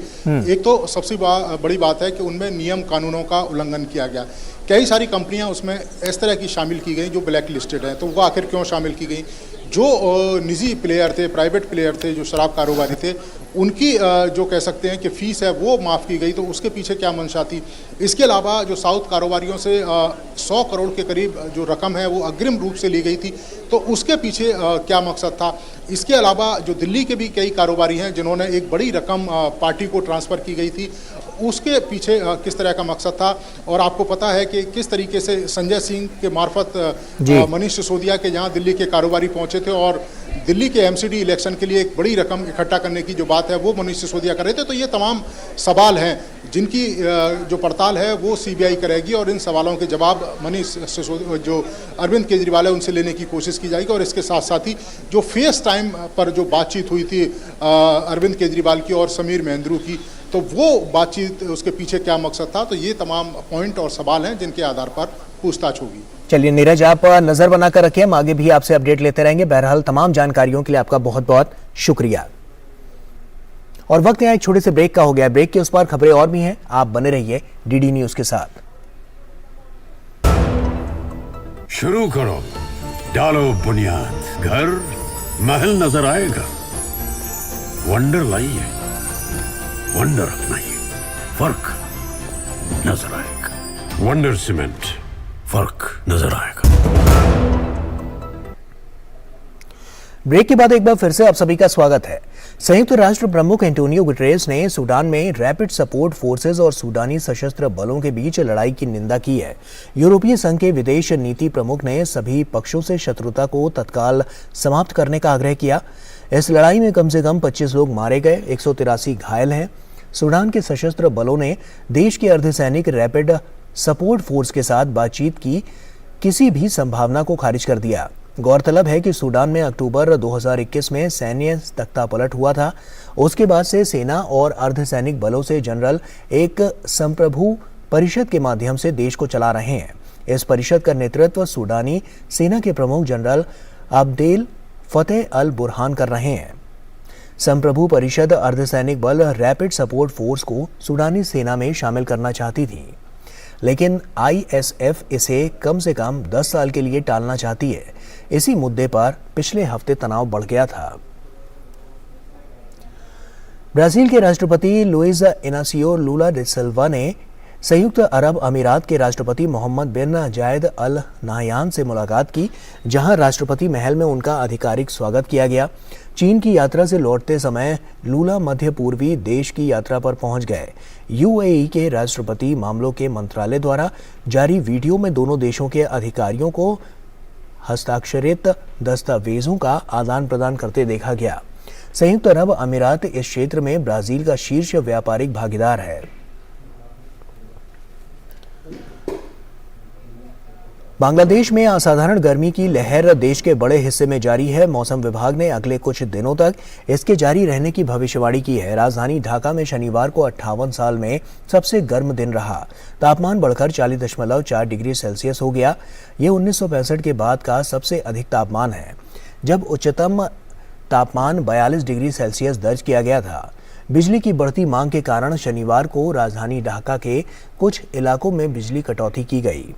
एक तो सबसे बड़ी बात है कि उनमें नियम कानूनों का उल्लंघन किया गया। कई सारी कंपनियां उसमें इस तरह की शामिल की गई जो ब्लैक लिस्टेड हैं। तो वो आखिर क्यों शामिल की गई? जो निजी प्लेयर थे, प्राइवेट प्लेयर थे, जो शराब कारोबारी थे, उनकी जो कह सकते हैं कि फ़ीस है वो माफ़ की गई, तो उसके पीछे क्या मंशा थी। इसके अलावा जो साउथ कारोबारियों से 100 करोड़ के करीब जो रकम है वो अग्रिम रूप से ली गई थी, तो उसके पीछे क्या मकसद था। इसके अलावा जो दिल्ली के भी कई कारोबारी हैं जिन्होंने एक बड़ी रकम पार्टी को ट्रांसफ़र की गई थी, उसके पीछे किस तरह का मकसद था। और आपको पता है कि किस तरीके से संजय सिंह के मार्फत मनीष सिसोदिया के यहाँ दिल्ली के कारोबारी पहुँचे थे और दिल्ली के एमसीडी इलेक्शन के लिए एक बड़ी रकम इकट्ठा करने की जो बात है वो मनीष सिसोदिया कर रहे थे। तो ये तमाम सवाल हैं जिनकी जो पड़ताल है वो सीबीआई करेगी और इन सवालों के जवाब मनीष सिसोदिया जो अरविंद केजरीवाल है उनसे लेने की कोशिश की जाएगी। और इसके साथ साथ ही जो फेस टाइम पर जो बातचीत हुई थी अरविंद केजरीवाल की और समीर महेंद्रू की, तो वो बातचीत उसके पीछे क्या मकसद था, तो ये तमाम पॉइंट और सवाल हैं जिनके आधार पर पूछताछ होगी। चलिए नीरज, आप नजर बनाकर रखें, हम आगे भी आपसे अपडेट लेते रहेंगे। बहरहाल तमाम जानकारियों के लिए आपका बहुत बहुत शुक्रिया। और वक्त यहाँ एक छोटे से ब्रेक का हो गया। ब्रेक के उस पार खबरें और भी हैं, आप बने रहिए डीडी न्यूज के साथ। शुरू करो, डालो बुनियाद, घर महल नजर आएगा। वंडर लाइए, वंडर नहीं, फर्क नजर आएगा। वंडर सीमेंट, फर्क नजर आएगा। ब्रेक के बाद एक बार फिर से आप सभी का स्वागत है। संयुक्त राष्ट्र प्रमुख एंटोनियो गुटेरेस ने सूडान में रैपिड सपोर्ट फोर्सेज और सूडानी सशस्त्र बलों के बीच लड़ाई की निंदा की है। यूरोपीय संघ के विदेश नीति प्रमुख ने सभी पक्षों से शत्रुता को तत्काल समाप्त करने का आग्रह किया। इस लड़ाई में कम से कम 25 लोग मारे गए, 183 घायल हैं। सूडान के सशस्त्र बलों ने देश के अर्धसैनिक रैपिड सपोर्ट फोर्स के साथ बातचीत की किसी भी संभावना को खारिज कर दिया। गौरतलब है कि सूडान में अक्टूबर 2021 में सैन्य तख्तापलट हुआ था। उसके बाद से सेना और अर्धसैनिक बलों से जनरल एक संप्रभु परिषद के माध्यम से देश को चला रहे हैं। इस परिषद का नेतृत्व सूडानी सेना के प्रमुख जनरल अब्देल फतेह अल बुरहान कर रहे हैं। संप्रभु परिषद अर्धसैनिक बल रैपिड सपोर्ट फोर्स को सूडानी सेना में शामिल करना चाहती थी, लेकिन आईएसएफ इसे कम से कम 10 साल के लिए टालना चाहती है। इसी मुद्दे पर पिछले हफ्ते तनाव बढ़ गया था। ब्राजील के राष्ट्रपति लुइज इनासियो लूला दा सिल्वा ने संयुक्त अरब अमीरात के राष्ट्रपति मोहम्मद बिन जायद अल नाहयान से मुलाकात की, जहां राष्ट्रपति महल में उनका आधिकारिक स्वागत किया गया। चीन की यात्रा से लौटते समय लूला मध्य पूर्वी देश की यात्रा पर पहुंच गए। यूएई के राष्ट्रपति मामलों के मंत्रालय द्वारा जारी वीडियो में दोनों देशों के अधिकारियों को हस्ताक्षरित दस्तावेजों का आदान प्रदान करते देखा गया। संयुक्त अरब अमीरात इस क्षेत्र में ब्राजील का शीर्ष व्यापारिक भागीदार है। बांग्लादेश में असाधारण गर्मी की लहर देश के बड़े हिस्से में जारी है। मौसम विभाग ने अगले कुछ दिनों तक इसके जारी रहने की भविष्यवाणी की है। राजधानी ढाका में शनिवार को 58 साल में सबसे गर्म दिन रहा। तापमान बढ़कर 40.4 डिग्री सेल्सियस हो गया। ये 1965 के बाद का सबसे अधिक तापमान है, जब उच्चतम तापमान 42 डिग्री सेल्सियस दर्ज किया गया था। बिजली की बढ़ती मांग के कारण शनिवार को राजधानी ढाका के कुछ इलाकों में बिजली कटौती की गई।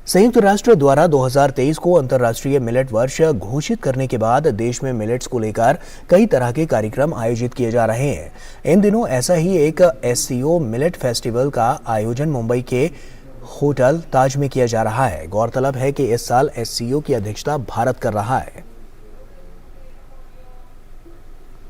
संयुक्त राष्ट्र द्वारा 2023 को अंतर्राष्ट्रीय मिलेट वर्ष घोषित करने के बाद देश में मिलेट्स को लेकर कई तरह के कार्यक्रम आयोजित किए जा रहे हैं। इन दिनों ऐसा ही एक एससीओ मिलेट फेस्टिवल का आयोजन मुंबई के होटल ताज में किया जा रहा है। गौरतलब है कि इस साल एससीओ की अध्यक्षता भारत कर रहा है।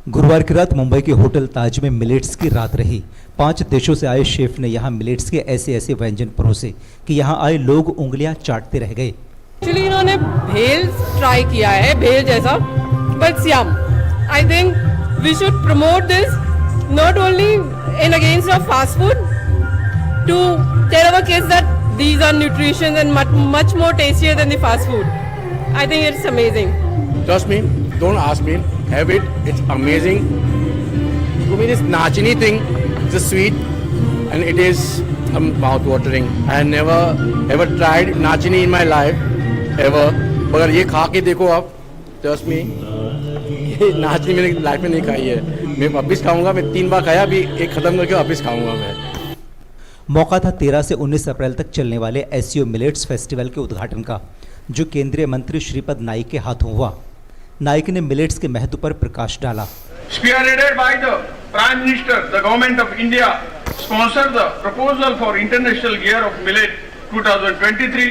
गुरुवार की रात मुंबई के होटल ताज में मिलेट्स की रात रही। 5 देशों से आए शेफ ने यहाँ मिलेट्स के ऐसे व्यंजन परोसे कि यहाँ आए लोग उंगलियां चाटते रह गए। एक्चुअली इन्होंने भेल ट्राई किया है, भेल जैसा, but yum I think we should promote this not only in against of fast food to tell our kids that these are nutritious and much more tastier than the fast food. I think it's amazing. Trust me, don't ask me, have it, it's amazing. To me this nachini thing, it's a sweet and it is mouth watering. I never ever tried nachini in my life, ever. मगर ये खा के देखो आप, trust me, ये nachini मैंने life में नहीं खाई है। मैं वापिस खाऊंगा, मैं 3 बार खाया, अभी एक खत्म करके वापिस खाऊंगा मैं। मौका था 13 से 19 अप्रैल तक चलने वाले एससीओ मिलेट्स फेस्टिवल के उद्घाटन का, जो केंद्रीय मंत्री श्रीपद नाइक के हाथों हुआ। नाइक ने मिलेट्स के महत्व पर प्रकाश डाला। Spearheaded by the Prime Minister, the Government of India sponsored the proposal for International Year of Millet 2023,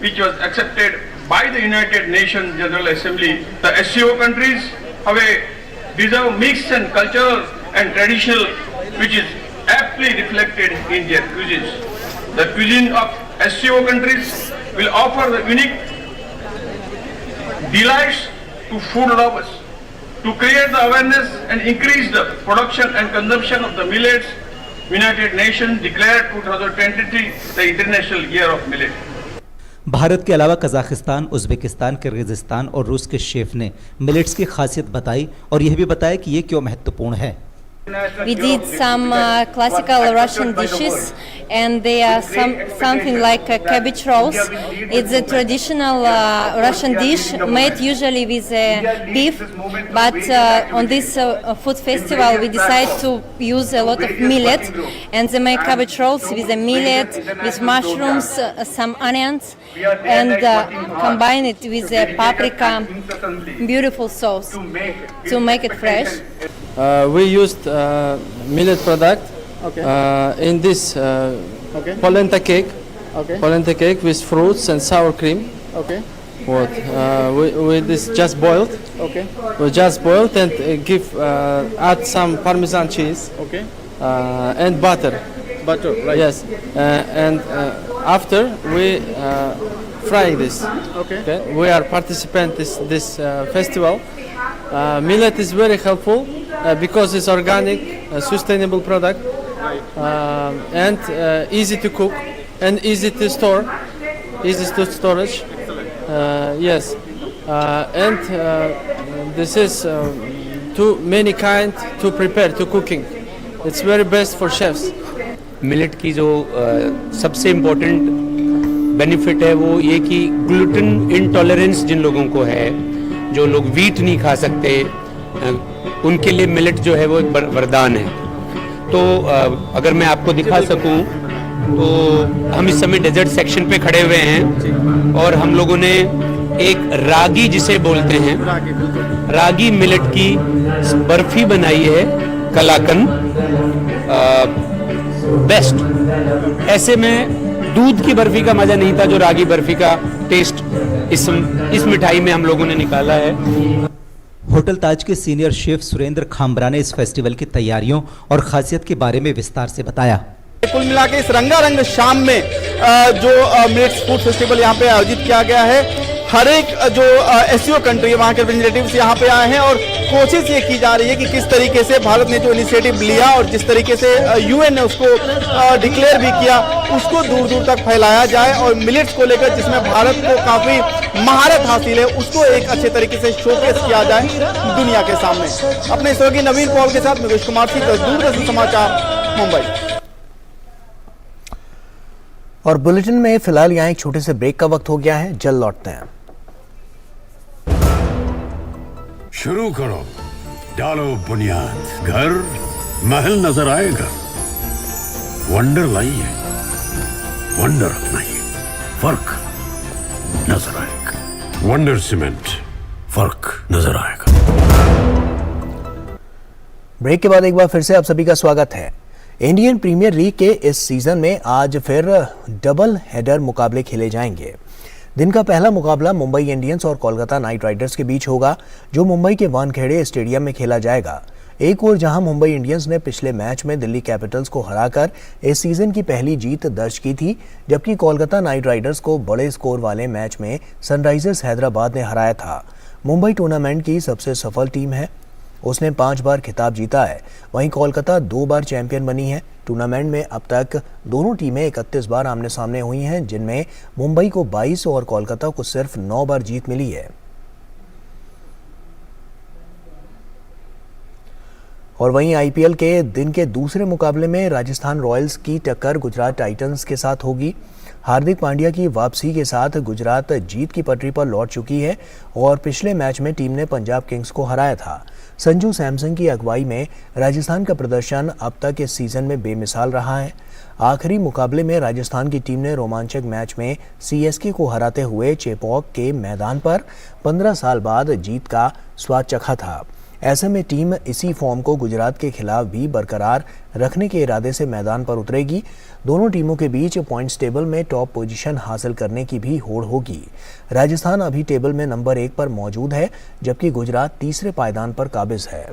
which was accepted by the United Nations General Assembly. The SCO countries have a deserve mixed and cultural and traditional, which is aptly reflected in their cuisines. The cuisine of SCO countries will offer the unique delights to food lovers. To create the awareness and increase the production and consumption of the millets, United Nations declared 2023 the International Year of Millet. Bharat के अलावा Kazakhstan, Uzbekistan, Kyrgyzstan और रूस के chef ने millets की खासियत बताई और यह भी बताया कि ये क्यों महत्वपूर्ण है। We did some classical Russian dishes, and they are something like cabbage rolls. It's a traditional Russian dish made usually with beef, but on this food festival we decided to use a lot of millet, and they make cabbage rolls with a millet, with mushrooms, some onions, and combine it with a paprika, beautiful sauce to make it fresh. We used millet product in this polenta cake. Polenta cake with fruits and sour cream. What? We this just boiled. We just boiled and give add some Parmesan cheese. And butter. Butter, right? Yes. And after we fry this. Okay. We are participants this festival. Millet is very helpful because it's organic, sustainable product, and easy to cook and easy to store, easy to storage. Yes, and this is too many kind to prepare to cooking. It's very best for chefs. Millet की जो सबसे important benefit है वो ये कि gluten intolerance जिन लोगों को है, जो लोग वीट नहीं खा सकते, उनके लिए मिलेट जो है वो एक वरदान है। तो अगर मैं आपको दिखा सकूं तो हम इस समय डेजर्ट सेक्शन पे खड़े हुए हैं और हम लोगों ने एक रागी जिसे बोलते हैं, रागी मिलेट की बर्फी बनाई है, कलाकन बेस्ट। ऐसे में दूध की बर्फी का मजा नहीं था जो रागी बर्फी का टेस्ट इस मिठाई में हम लोगों ने निकाला है। होटल ताज के सीनियर शेफ सुरेंद्र खामबरा ने इस फेस्टिवल की तैयारियों और खासियत के बारे में विस्तार से बताया। कुल मिला के इस रंगारंग शाम में जो मिलेट्स फूड फेस्टिवल यहाँ पे आयोजित किया गया है, हर एक जो एससीओ कंट्री है वहाँ के रिप्रेजेंटेटिव्स यहाँ पे आए हैं और कोशिश ये की जा रही है कि किस तरीके से भारत ने जो इनिशिएटिव लिया और जिस तरीके से यूएन ने उसको डिक्लेयर भी किया, उसको दूर दूर तक फैलाया जाए और मिलेट्स को लेकर जिसमें भारत को काफ़ी महारत हासिल है उसको एक अच्छे तरीके से शोकेस किया जाए दुनिया के सामने। अपने सहयोगी नवीन पॉल के साथ मुकेश कुमार सिंह, दूरदर्शन समाचार, मुंबई। और बुलेटिन में फिलहाल यहाँ एक छोटे से ब्रेक का वक्त हो गया है, जल्द लौटते हैं। शुरू करो, डालो बुनियाद, घर महल नजर आएगा। वंडर लाइए, वंडर नहीं, फर्क नजर आएगा। वंडर सीमेंट, फर्क नजर आएगा। ब्रेक के बाद एक बार फिर से आप सभी का स्वागत है। इंडियन प्रीमियर लीग के इस सीजन में आज फिर डबल हेडर मुकाबले खेले जाएंगे। दिन का पहला मुकाबला मुंबई इंडियंस और कोलकाता नाइट राइडर्स के बीच होगा, जो मुंबई के वानखेड़े स्टेडियम में खेला जाएगा। एक ओर जहां मुंबई इंडियंस ने पिछले मैच में दिल्ली कैपिटल्स को हराकर इस सीजन की पहली जीत दर्ज की थी, जबकि कोलकाता नाइट राइडर्स को बड़े स्कोर वाले मैच में सनराइजर्स हैदराबाद ने हराया था। मुंबई टूर्नामेंट की सबसे सफल टीम है, उसने 5 बार खिताब जीता है। वहीं कोलकाता 2 बार चैंपियन बनी है। टूर्नामेंट में अब तक दोनों टीमें 31 बार आमने सामने हुई हैं, जिनमें मुंबई को 22 और कोलकाता को सिर्फ 9 बार जीत मिली है। और वहीं आईपीएल के दिन के दूसरे मुकाबले में राजस्थान रॉयल्स की टक्कर गुजरात टाइटंस के साथ होगी। हार्दिक पांड्या की वापसी के साथ गुजरात जीत की पटरी पर लौट चुकी है और पिछले मैच में टीम ने पंजाब किंग्स को हराया था। संजू सैमसन की अगुवाई में राजस्थान का प्रदर्शन अब तक इस सीजन में बेमिसाल रहा है। आखिरी मुकाबले में राजस्थान की टीम ने रोमांचक मैच में सीएसके को हराते हुए चेपॉक के मैदान पर 15 साल बाद जीत का स्वाद चखा था। ऐसे में टीम इसी फॉर्म को गुजरात के खिलाफ भी बरकरार रखने के इरादे से मैदान पर उतरेगी। दोनों टीमों के बीच पॉइंट्स टेबल में टॉप पोजीशन हासिल करने की भी होड़ होगी। राजस्थान अभी टेबल में नंबर 1 पर मौजूद है, जबकि गुजरात तीसरे पायदान पर काबिज है।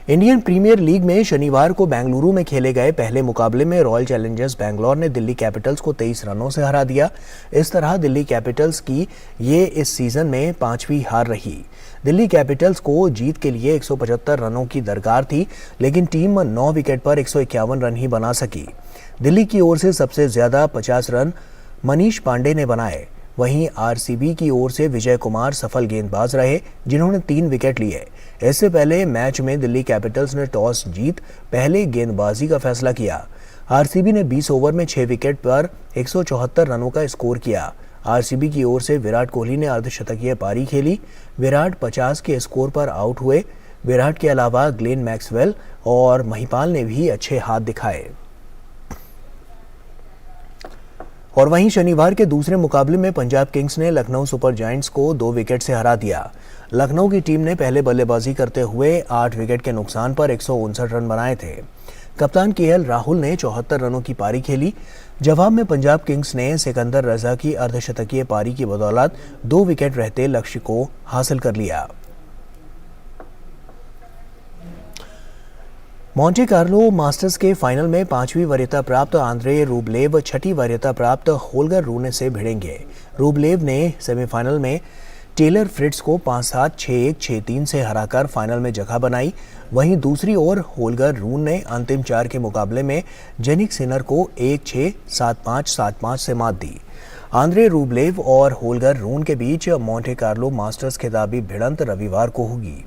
इंडियन प्रीमियर लीग में शनिवार को बेंगलुरु में खेले गए पहले मुकाबले में रॉयल चैलेंजर्स बैंगलोर ने दिल्ली कैपिटल्स को 23 रनों से हरा दिया। इस तरह दिल्ली कैपिटल्स की ये इस सीजन में 5वीं हार रही। दिल्ली कैपिटल्स को जीत के लिए 175 रनों की दरकार थी, लेकिन टीम 9 विकेट पर 151 रन ही बना सकी। दिल्ली की ओर से सबसे ज्यादा 50 रन मनीष पांडे ने बनाए। वहीं आरसीबी की ओर से विजय कुमार सफल गेंदबाज रहे, जिन्होंने 3 विकेट लिए। इससे पहले मैच में दिल्ली कैपिटल्स ने टॉस जीत पहले गेंदबाजी का फैसला किया। आरसीबी ने 20 ओवर में 6 विकेट पर 174 रनों का स्कोर किया। आरसीबी की ओर से विराट कोहली ने अर्धशतकीय पारी खेली। विराट 50 के स्कोर पर आउट हुए। विराट के अलावा ग्लेन मैक्सवेल और महिपाल ने भी अच्छे हाथ दिखाए। और वहीं शनिवार के दूसरे मुकाबले में पंजाब किंग्स ने लखनऊ सुपर जायंट्स को 2 विकेट से हरा दिया। लखनऊ की टीम ने पहले बल्लेबाजी करते हुए 8 विकेट के नुकसान पर 159 रन बनाए थे। कप्तान केएल राहुल ने 74 रनों की पारी खेली। जवाब में पंजाब किंग्स ने सिकंदर रजा की अर्धशतकीय पारी की बदौलत 2 विकेट रहते लक्ष्य को हासिल कर लिया। मोंटे कार्लो मास्टर्स के फाइनल में 5वीं वरीयता प्राप्त आंद्रे रूबलेव 6ठी वरीयता प्राप्त होल्गर रूने से भिड़ेंगे। रूबलेव ने सेमीफाइनल में टेलर फ्रिट्ज को 5-7, 6-1, 6-3 से हराकर फाइनल में जगह बनाई। वहीं दूसरी ओर होल्गर रून ने अंतिम 4 के मुकाबले में जेनिक सिनर को 1-6, 7-5, 7-5 से मात दी। आंद्रे रूबलेव और होल्गर रून के बीच मोंटे कार्लो मास्टर्स खिताबी भिड़ंत रविवार को होगी।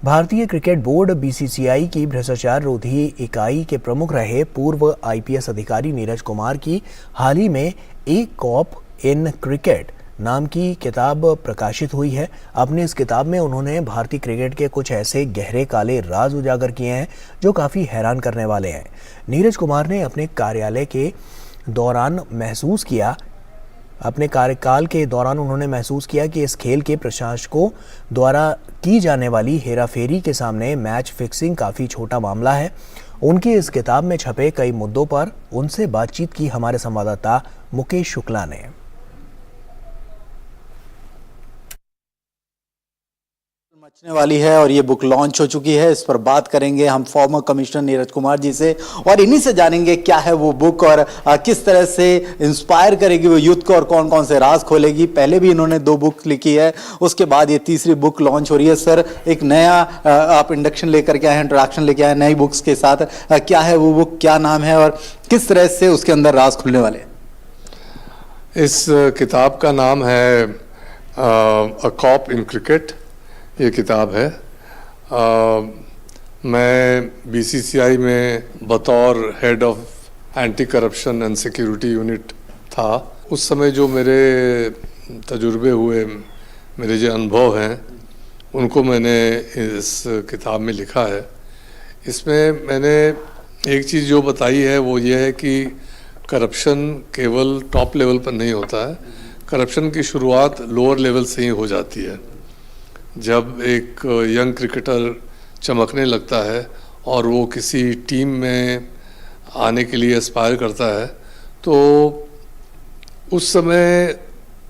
भारतीय क्रिकेट बोर्ड बीसीसीआई की भ्रष्टाचार रोधी इकाई के प्रमुख रहे पूर्व आईपीएस अधिकारी नीरज कुमार की हाल ही में ए कॉप इन क्रिकेट नाम की किताब प्रकाशित हुई है। अपनी इस किताब में उन्होंने भारतीय क्रिकेट के कुछ ऐसे गहरे काले राज उजागर किए हैं जो काफ़ी हैरान करने वाले हैं। नीरज कुमार ने अपने कार्यकाल के दौरान उन्होंने महसूस किया कि इस खेल के प्रशासकों द्वारा की जाने वाली हेराफेरी के सामने मैच फिक्सिंग काफ़ी छोटा मामला है। उनकी इस किताब में छपे कई मुद्दों पर उनसे बातचीत की हमारे संवाददाता मुकेश शुक्ला ने। मचने वाली है और ये बुक लॉन्च हो चुकी है। इस पर बात करेंगे हम फॉर्मर कमिश्नर नीरज कुमार जी से और इन्हीं से जानेंगे क्या है वो बुक और किस तरह से इंस्पायर करेगी वो यूथ को और कौन कौन से राज खोलेगी। पहले भी इन्होंने 2 बुक लिखी है, उसके बाद ये तीसरी बुक लॉन्च हो रही है। सर, एक नया आप इंडक्शन लेकर के आए हैं, इंट्रोडक्शन लेके आए नई बुक्स के साथ। क्या है वो बुक, क्या नाम है और किस तरह से उसके अंदर राज खुलने वाले हैं? इस किताब का नाम है अ कॉप इन क्रिकेट। ये किताब है। मैं बीसीसीआई में बतौर head of anti corruption and security unit था। उस समय जो मेरे तजुर्बे हुए, मेरे जो अनुभव हैं, उनको मैंने इस किताब में लिखा है। इसमें मैंने एक चीज़ जो बताई है वो ये है कि करप्शन केवल टॉप लेवल पर नहीं होता है। करप्शन की शुरुआत लोअर लेवल से ही हो जाती है। जब एक यंग क्रिकेटर चमकने लगता है और वो किसी टीम में आने के लिए एस्पायर करता है, तो उस समय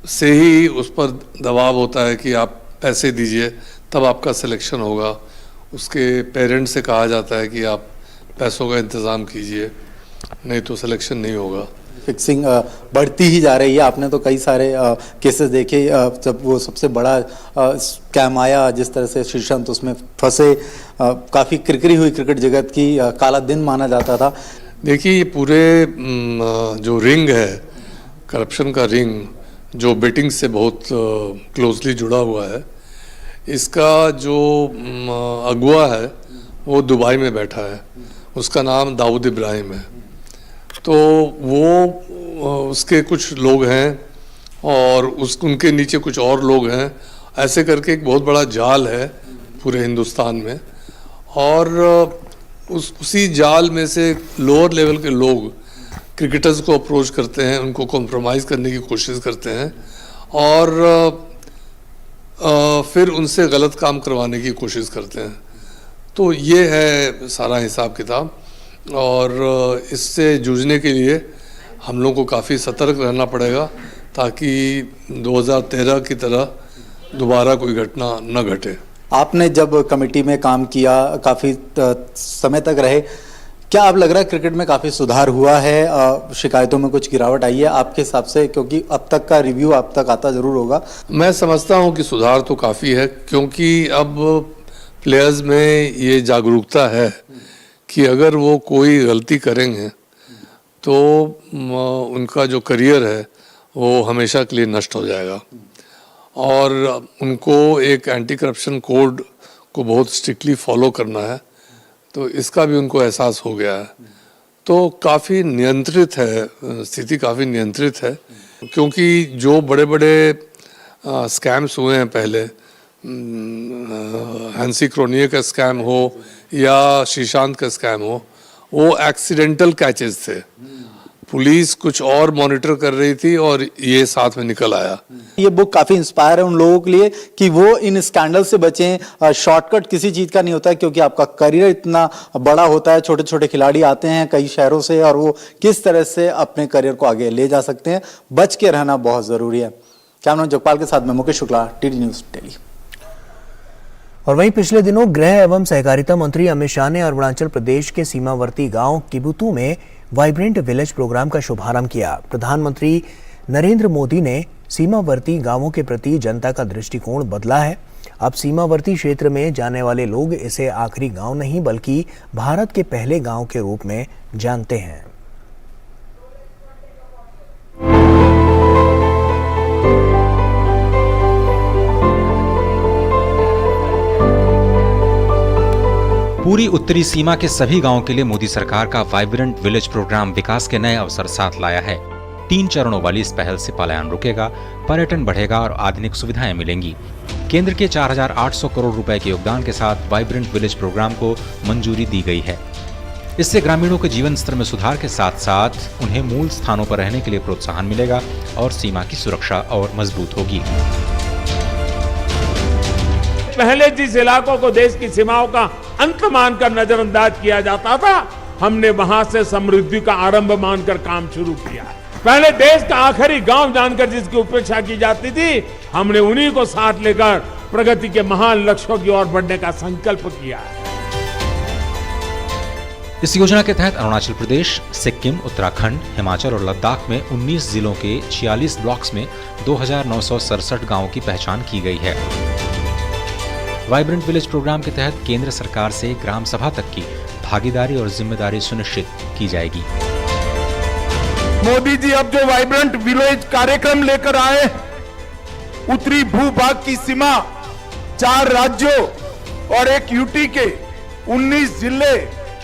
से ही उस पर दबाव होता है कि आप पैसे दीजिए तब आपका सिलेक्शन होगा। उसके पेरेंट्स से कहा जाता है कि आप पैसों का इंतज़ाम कीजिए, नहीं तो सिलेक्शन नहीं होगा। फिक्सिंग बढ़ती ही जा रही है। आपने तो कई सारे केसेस देखे। जब वो सबसे बड़ा स्कैम आया, जिस तरह से श्रीसंत उसमें फंसे, काफ़ी किरकिरी हुई क्रिकेट जगत की, काला दिन माना जाता था। देखिए, ये पूरे जो रिंग है, करप्शन का रिंग, जो बेटिंग से बहुत क्लोजली जुड़ा हुआ है, इसका जो अगुआ है वो दुबई में बैठा है। उसका नाम दाऊद इब्राहिम है। तो वो उसके कुछ लोग हैं और उनके नीचे कुछ और लोग हैं, ऐसे करके एक बहुत बड़ा जाल है पूरे हिंदुस्तान में। और उसी जाल में से लोअर लेवल के लोग क्रिकेटर्स को अप्रोच करते हैं, उनको कॉम्प्रोमाइज़ करने की कोशिश करते हैं और फिर उनसे गलत काम करवाने की कोशिश करते हैं। तो ये है सारा हिसाब किताब, और इससे जूझने के लिए हम लोग को काफ़ी सतर्क रहना पड़ेगा ताकि 2013 की तरह दोबारा कोई घटना न घटे। आपने जब कमेटी में काम किया, काफ़ी समय तक रहे, क्या आप लग रहा है क्रिकेट में काफ़ी सुधार हुआ है, शिकायतों में कुछ गिरावट आई है आपके हिसाब से? क्योंकि अब तक का रिव्यू आप तक आता ज़रूर होगा। मैं समझता हूं कि सुधार तो काफ़ी है, क्योंकि अब प्लेयर्स में ये जागरूकता है कि अगर वो कोई गलती करेंगे तो उनका जो करियर है वो हमेशा के लिए नष्ट हो जाएगा, और उनको एक एंटी करप्शन कोड को बहुत स्ट्रिक्टली फॉलो करना है। तो इसका भी उनको एहसास हो गया है। तो काफ़ी नियंत्रित है स्थिति, काफ़ी नियंत्रित है, क्योंकि जो बड़े बड़े स्कैम्स हुए हैं पहले, हैंसी क्रोनिये का स्कैम हो या श्रीशांत का स्कैम हो, वो एक्सीडेंटल कैचेस थे। पुलिस कुछ और मॉनिटर कर रही थी और ये साथ में निकल आया। ये बुक काफी इंस्पायर है उन लोगों के लिए कि वो इन स्कैंडल से बचें। शॉर्टकट किसी चीज का नहीं होता है, क्योंकि आपका करियर इतना बड़ा होता है। छोटे छोटे खिलाड़ी आते हैं कई शहरों से और वो किस तरह से अपने करियर को आगे ले जा सकते हैं, बच के रहना बहुत जरूरी है। कैमरा जगपाल के साथ में मुकेश शुक्ला, टीडी न्यूज दिल्ली। और वहीं पिछले दिनों गृह एवं सहकारिता मंत्री अमित शाह ने अरुणाचल प्रदेश के सीमावर्ती गांव किबुतु में वाइब्रेंट विलेज प्रोग्राम का शुभारंभ किया। प्रधानमंत्री नरेंद्र मोदी ने सीमावर्ती गांवों के प्रति जनता का दृष्टिकोण बदला है। अब सीमावर्ती क्षेत्र में जाने वाले लोग इसे आखिरी गांव नहीं बल्कि भारत के पहले गांव के रूप में जानते हैं। पूरी उत्तरी सीमा के सभी गांवों के लिए मोदी सरकार का वाइब्रेंट विलेज प्रोग्राम विकास के नए अवसर साथ लाया है। 3 चरणों वाली इस पहल से पलायन रुकेगा, पर्यटन बढ़ेगा और आधुनिक सुविधाएं मिलेंगी। केंद्र के 4,800 करोड़ रुपए के योगदान के साथ वाइब्रेंट विलेज प्रोग्राम को मंजूरी दी गई है। इससे ग्रामीणों के जीवन स्तर में सुधार के साथ साथ उन्हें मूल स्थानों पर रहने के लिए प्रोत्साहन मिलेगा और सीमा की सुरक्षा और मजबूत होगी। पहले जिस इलाकों को देश की सीमाओं का अंत मानकर नजरअंदाज किया जाता था, हमने वहां से समृद्धि का आरंभ मानकर काम शुरू किया। पहले देश का आखिरी गांव जानकर जिसकी उपेक्षा की जाती थी, हमने उन्हीं को साथ लेकर प्रगति के महान लक्ष्यों की ओर बढ़ने का संकल्प किया। इस योजना के तहत अरुणाचल प्रदेश, सिक्किम, उत्तराखंड, हिमाचल और लद्दाख में 19 जिलों के 46 ब्लॉक्स में 2,967 गांवों की पहचान की गई है। वाइब्रेंट विलेज प्रोग्राम के तहत केंद्र सरकार से ग्राम सभा तक की भागीदारी और जिम्मेदारी सुनिश्चित की जाएगी। मोदी जी अब जो वाइब्रेंट विलेज कार्यक्रम लेकर आए, उत्तरी भूभाग की सीमा 4 राज्यों और एक यूटी के 19 जिले,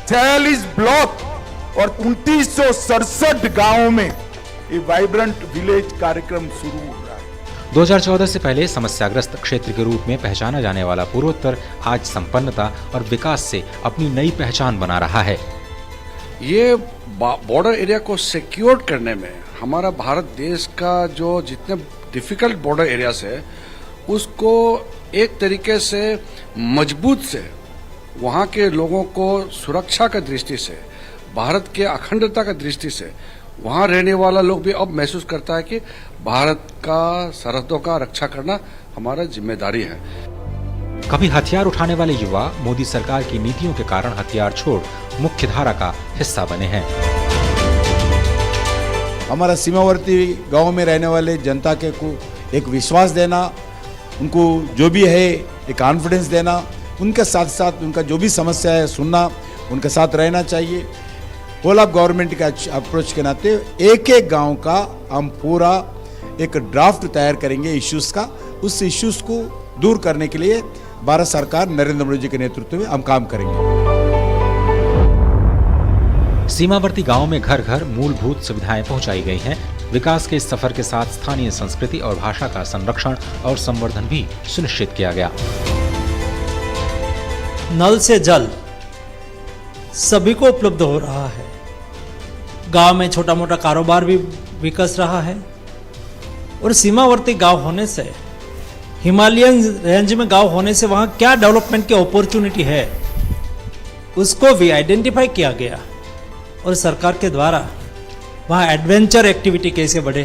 46 ब्लॉक और 2967 गांवों में ये वाइब्रेंट विलेज कार्यक्रम शुरू हो रहा है। 2014 से पहले समस्याग्रस्त क्षेत्र के रूप में पहचाना जाने वाला पूर्वोत्तर आज संपन्नता और विकास से अपनी नई पहचान बना रहा है। ये बॉर्डर एरिया को सिक्योर करने में हमारा भारत देश का जो जितने डिफिकल्ट बॉर्डर एरियाज है, उसको एक तरीके से मजबूत से वहाँ के लोगों को सुरक्षा का दृष्टि से, भारत के अखंडता का दृष्टि से वहाँ रहने वाला लोग भी अब महसूस करता है कि भारत का सरहदों का रक्षा करना हमारा जिम्मेदारी है। कभी हथियार उठाने वाले युवा मोदी सरकार की नीतियों के कारण हथियार छोड़ मुख्य धारा का हिस्सा बने हैं। हमारा सीमावर्ती गांव में रहने वाले जनता के को एक विश्वास देना, उनको जो भी है एक कॉन्फिडेंस देना, उनके साथ साथ उनका जो भी समस्या है सुनना, उनके साथ रहना चाहिए। होल ऑफ गवर्नमेंट के अप्रोच के नाते एक एक गांव का हम पूरा एक ड्राफ्ट तैयार करेंगे इश्यूज का। उस इश्यूज को दूर करने के लिए भारत सरकार नरेंद्र मोदी जी के नेतृत्व में हम काम करेंगे। सीमावर्ती गांवों में घर घर मूलभूत सुविधाएं पहुंचाई गई हैं। विकास के इस सफर के साथ स्थानीय संस्कृति और भाषा का संरक्षण और संवर्धन भी सुनिश्चित किया गया। नल से जल सभी को उपलब्ध हो रहा है। गांव में छोटा मोटा कारोबार भी विकस रहा है और सीमावर्ती गांव होने से, हिमालयन रेंज में गांव होने से वहाँ क्या डेवलपमेंट की अपॉर्चुनिटी है उसको भी आइडेंटिफाई किया गया और सरकार के द्वारा वहाँ एडवेंचर एक्टिविटी कैसे बढ़े,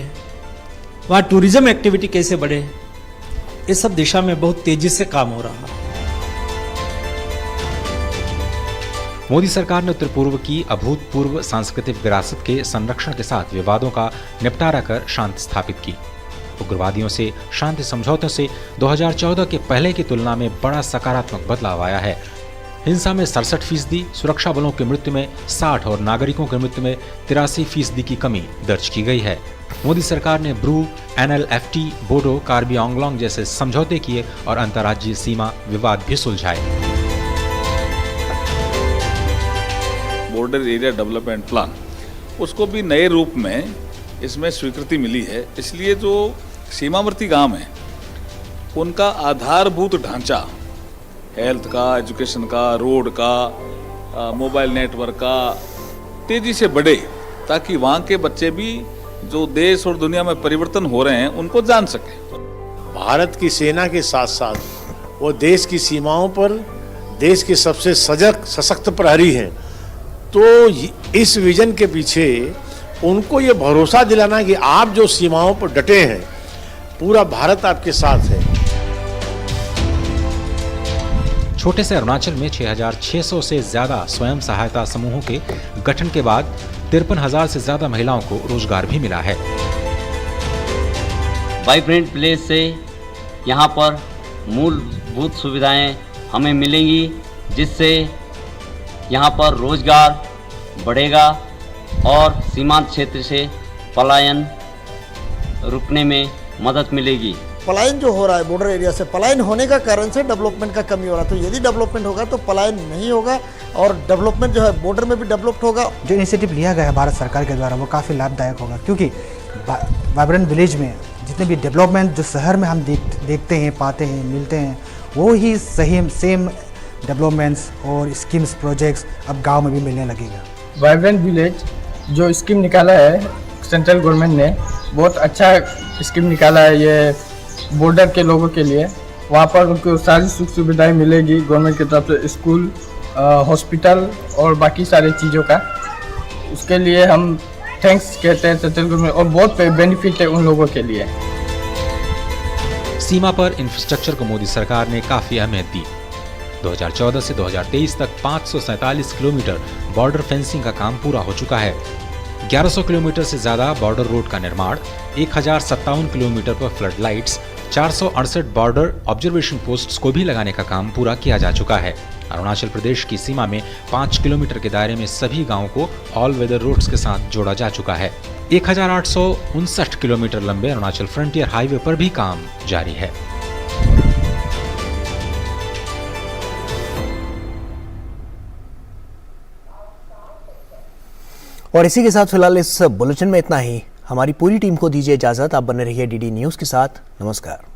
वहाँ टूरिज्म एक्टिविटी कैसे बढ़े, इस सब दिशा में बहुत तेजी से काम हो रहा है। मोदी सरकार ने उत्तर पूर्व की अभूतपूर्व सांस्कृतिक विरासत के संरक्षण के साथ विवादों का निपटारा कर शांति स्थापित की। उग्रवादियों से शांति समझौतों से 2014 के पहले की तुलना में बड़ा सकारात्मक बदलाव आया है। हिंसा में 67%, सुरक्षा बलों की मृत्यु में 60 और नागरिकों की मृत्यु में 83% की कमी दर्ज की गई है। मोदी सरकार ने ब्रू, NLFT, बोडो, कार्बी आंगलोंग जैसे समझौते किए और अंतर्राज्यीय सीमा विवाद भी सुलझाए। बॉर्डर एरिया डेवलपमेंट प्लान, उसको भी नए रूप में इसमें स्वीकृति मिली है। इसलिए जो सीमावर्ती गांव हैं उनका आधारभूत ढांचा, हेल्थ का, एजुकेशन का, रोड का, मोबाइल नेटवर्क का तेजी से बढ़े, ताकि वहाँ के बच्चे भी जो देश और दुनिया में परिवर्तन हो रहे हैं उनको जान सकें। भारत की सेना के साथ साथ वो देश की सीमाओं पर देश के सबसे सजग सशक्त प्रहरी हैं। तो इस विजन के पीछे उनको ये भरोसा दिलाना कि आप जो सीमाओं पर डटे हैं, पूरा भारत आपके साथ है। छोटे से अरुणाचल में 6,600 से ज्यादा स्वयं सहायता समूहों के गठन के बाद 53,000 से ज्यादा महिलाओं को रोजगार भी मिला है। वाइब्रेंट विलेज से यहाँ पर मूलभूत सुविधाएं हमें मिलेंगी, जिससे यहाँ पर रोजगार बढ़ेगा और सीमांत क्षेत्र से पलायन रुकने में मदद मिलेगी। पलायन जो हो रहा है बॉर्डर एरिया से, पलायन होने का कारण से डेवलपमेंट का कमी हो रहा है। तो यदि डेवलपमेंट होगा तो पलायन नहीं होगा और डेवलपमेंट जो है बॉर्डर में भी डेवलप्ड होगा। जो इनिशिएटिव लिया गया है भारत सरकार के द्वारा वो काफ़ी लाभदायक होगा, क्योंकि वाइब्रेंट विलेज में जितने भी डेवलपमेंट जो शहर में हम देखते हैं, पाते हैं, मिलते हैं, वो ही सेम डेवलपमेंट्स और स्कीम्स, प्रोजेक्ट्स अब गाँव में भी मिलने लगेगा। वाइब्रेंट विलेज जो स्कीम निकाला है सेंट्रल गवर्नमेंट ने, बहुत अच्छा स्कीम निकाला है ये बॉर्डर के लोगों के लिए। वहाँ पर उनको सारी सुख सुविधाएं मिलेगी गवर्नमेंट की तरफ से, स्कूल, हॉस्पिटल और बाकी सारी चीज़ों का। उसके लिए हम थैंक्स कहते हैं सेंट्रल गवर्नमेंट, और बहुत बेनिफिट है उन लोगों के लिए। सीमा पर इंफ्रास्ट्रक्चर को मोदी सरकार ने काफी अहमियत दी। 2014 से 2023 तक 547 किलोमीटर बॉर्डर फेंसिंग का काम पूरा हो चुका है। 1100 किलोमीटर से ज्यादा बॉर्डर रोड का निर्माण, 1057 किलोमीटर पर flood lights, 468 border observation posts को भी लगाने का काम पूरा किया जा चुका है। अरुणाचल प्रदेश की सीमा में 5 किलोमीटर के दायरे में सभी गांवों को ऑल वेदर रोड्स के साथ जोड़ा जा चुका है। 1859 किलोमीटर लंबे अरुणाचल फ्रंटियर हाईवे पर भी काम जारी है। और इसी के साथ फिलहाल इस बुलेटिन में इतना ही। हमारी पूरी टीम को दीजिए इजाजत। आप बने रहिए डीडी न्यूज के साथ। नमस्कार।